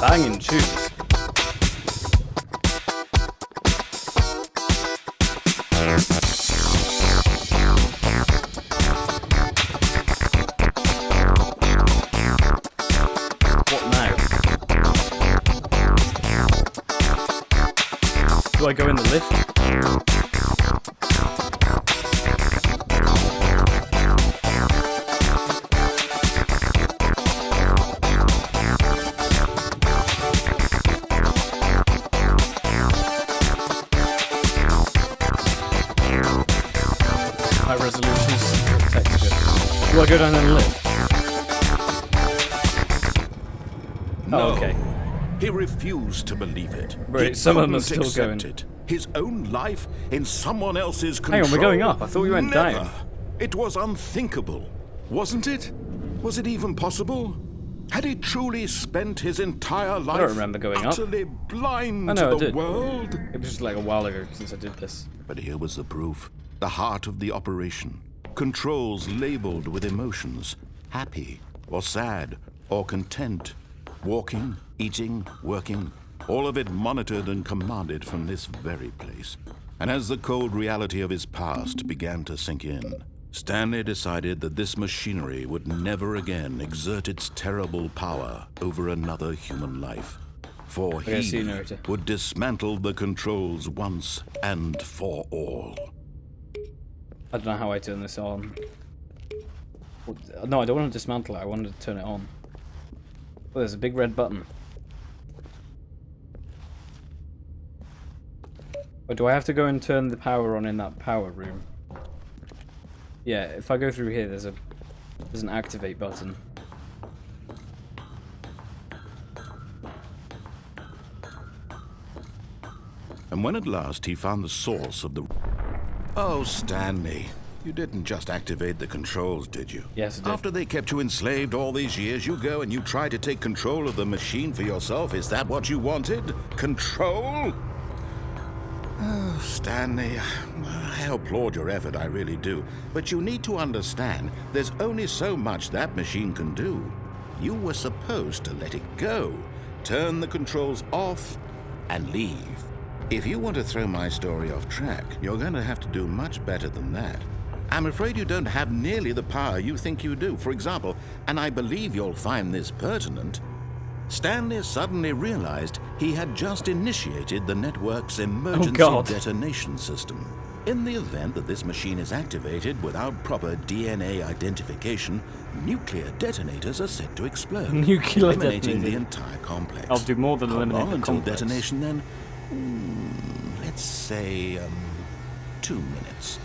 Banging tunes. What now? Do I go in the lift? Do I go down and lift? No. Oh, okay. He refused to believe it. Right, He some of them are couldn't still accept going. it. His own life in someone else's control. Hang on, we're going up. I thought we went Never. down. It was unthinkable, wasn't it? Was it even possible? Had he truly spent his entire life remember going up. utterly blind I know, to I the did. world? It was just like a while ago since I did this. But here was the proof. The heart of the operation. Controls labeled with emotions. Happy, or sad, or content. Walking, eating, working. All of it monitored and commanded from this very place. And as the cold reality of his past began to sink in, Stanley decided that this machinery would never again exert its terrible power over another human life. For Okay, see you, he narrator. would dismantle the controls once and for all. I don't know how I turn this on. No, I don't want to dismantle it. I wanted to turn it on. Oh, there's a big red button. Oh, do I have to go and turn the power on in that power room? Yeah, if I go through here, there's an activate button. And when at last he found the source of the... Oh, Stanley, you didn't just activate the controls, did you? Yes, I did. After they kept you enslaved all these years, you go and you try to take control of the machine for yourself. Is that what you wanted? Control? Oh, Stanley, I applaud your effort, I really do. But you need to understand, there's only so much that machine can do. You were supposed to let it go, turn the controls off, and leave. If you want to throw my story off track, you're going to have to do much better than that. I'm afraid you don't have nearly the power you think you do. For example, and I believe you'll find this pertinent, Stanley suddenly realized he had just initiated the network's emergency detonation system. In the event that this machine is activated without proper DNA identification, nuclear detonators are set to explode, Nuclear eliminating the detonator. entire complex. I'll do more than How eliminate long the until complex? detonation then? Let's say 2 minutes.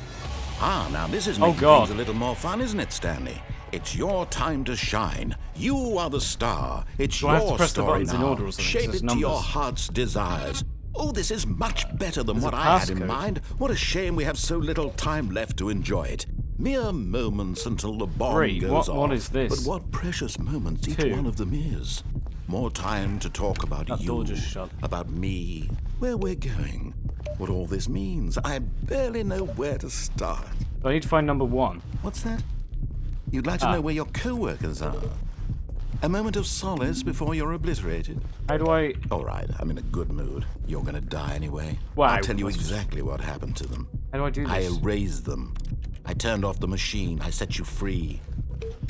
Ah, now this is making things a little more fun, isn't it, Stanley? It's your time to shine. You are the star. It's Do I have to your press the story buttons in now. order or something? Shape There's it to your numbers. heart's desires. Oh, this is much better than There's what a I had in passcode. mind. What a shame we have so little time left to enjoy it. Mere moments until the bomb 3. goes off. What is this? But what precious moments each 2. one of them is. More time to talk about That you, door just shut. about me, where we're going, what all this means. I barely know where to start. Do I need to find number 1? What's that? You'd like to know where your co-workers are? A moment of solace before you're obliterated? How do I... All right, I'm in a good mood. You're gonna die anyway. Wow. I'll tell you exactly what happened to them. How do I do this? I erased them. I turned off the machine. I set you free.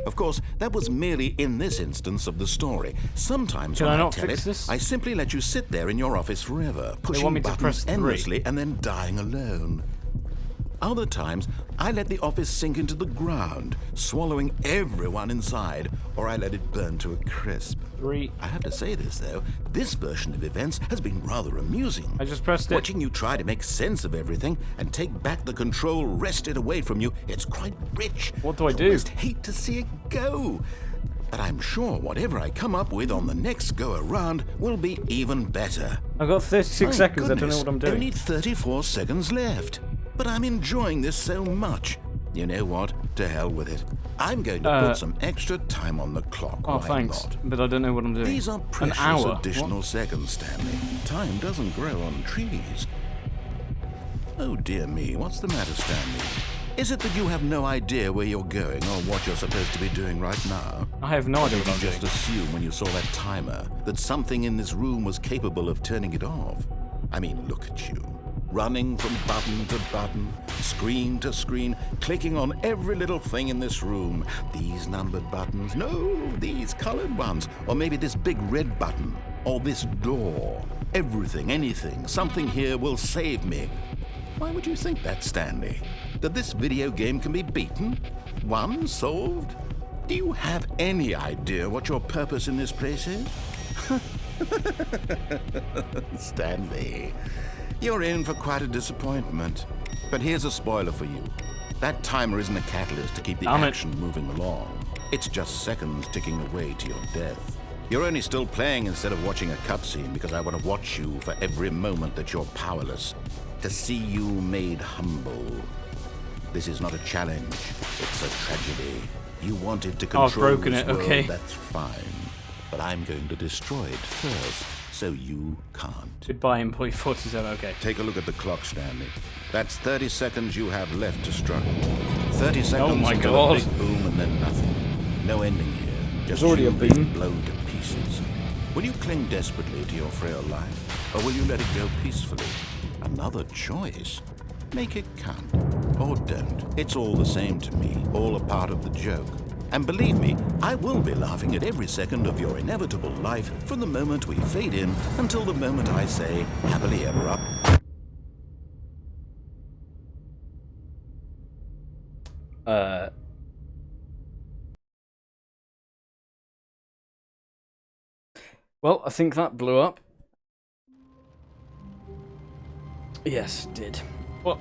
Of course, that was merely in this instance of the story. Sometimes Can when I I not tell fix it, this? I simply let you sit there in your office forever, pushing me to press buttons 3. endlessly and then dying alone. Other times, I let the office sink into the ground, swallowing everyone inside, or I let it burn to a crisp. 3. I have to say this, though. This version of events has been rather amusing. I just pressed it. Watching you try to make sense of everything and take back the control wrested away from you, it's quite rich. What do I do? almost hate to see it go. But I'm sure whatever I come up with on the next go-around will be even better. I've got 36 My seconds. I don't know goodness, what I'm doing. Only 34 seconds left. But I'm enjoying this so much. You know what? To hell with it. I'm going to put some extra time on the clock. Oh, Why thanks. not? But I don't know what I'm doing. These are precious An hour. additional What? seconds, Stanley. Time doesn't grow on trees. Oh, dear me. What's the matter, Stanley? Is it that you have no idea where you're going or what you're supposed to be doing right now? I have no idea Did what you I'm just doing. assume when you saw that timer that something in this room was capable of turning it off? I mean, look at you. Running from button to button, screen to screen, clicking on every little thing in this room. These numbered buttons, no, these colored ones. Or maybe this big red button, or this door. Everything, anything, something here will save me. Why would you think that, Stanley? That this video game can be beaten? Won? Solved? Do you have any idea what your purpose in this place is? Stanley, you're in for quite a disappointment. But here's a spoiler for you. That timer isn't a catalyst to keep the Damn it. action moving along. It's just seconds ticking away to your death. You're only still playing instead of watching a cutscene because I want to watch you for every moment that you're powerless. To see you made humble. This is not a challenge. It's a tragedy. You wanted to Oh, I've control broken this it, world, okay. that's fine. But I'm going to destroy it first, so you can't. Goodbye, employee 47. Okay. Take a look at the clock, Stanley. That's 30 seconds you have left to struggle. 30 seconds my until God. a big boom and then nothing. No ending here. Just There's already you a being boom. blown to pieces. Will you cling desperately to your frail life, or will you let it go peacefully? Another choice. Make it count. Or don't. It's all the same to me. All a part of the joke. And believe me, I will be laughing at every second of your inevitable life from the moment we fade in until the moment I say, happily ever after. Well, I think that blew up. Yes, it did. What?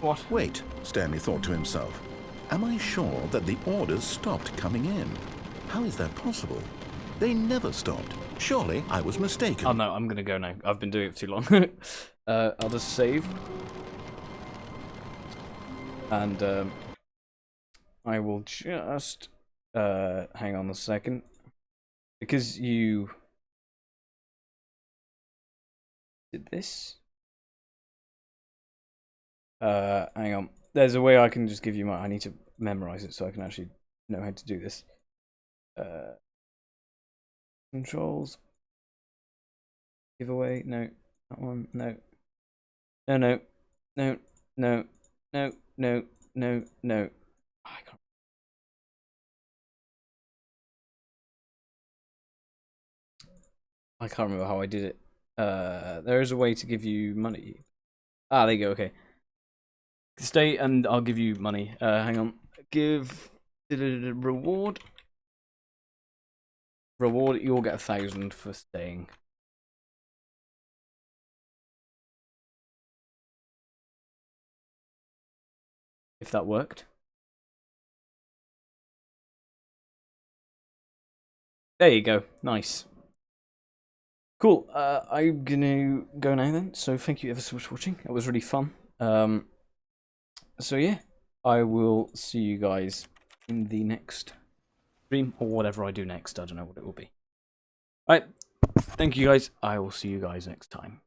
What? Wait, Stanley thought to himself. Am I sure that the orders stopped coming in? How is that possible? They never stopped. Surely I was mistaken. Oh no, I'm gonna go now. I've been doing it for too long. I'll just save. And I will just hang on a second. Because you did this. Hang on. There's a way I can just give you my. I need to memorize it so I can actually know how to do this. Controls. Giveaway. No. That one. No. No. No. No. No. No. No. No. No. I can't. I can't remember how I did it. There is a way to give you money. Ah, there you go. Okay. Stay and I'll give you money. Hang on. Give reward. Reward. You'll get 1,000 for staying. If that worked. There you go. Nice. Cool. I'm gonna go now then. So thank you ever so much for watching. It was really fun. So yeah, I will see you guys in the next stream or whatever I do next. I don't know what it will be. Alright, thank you guys. I will see you guys next time.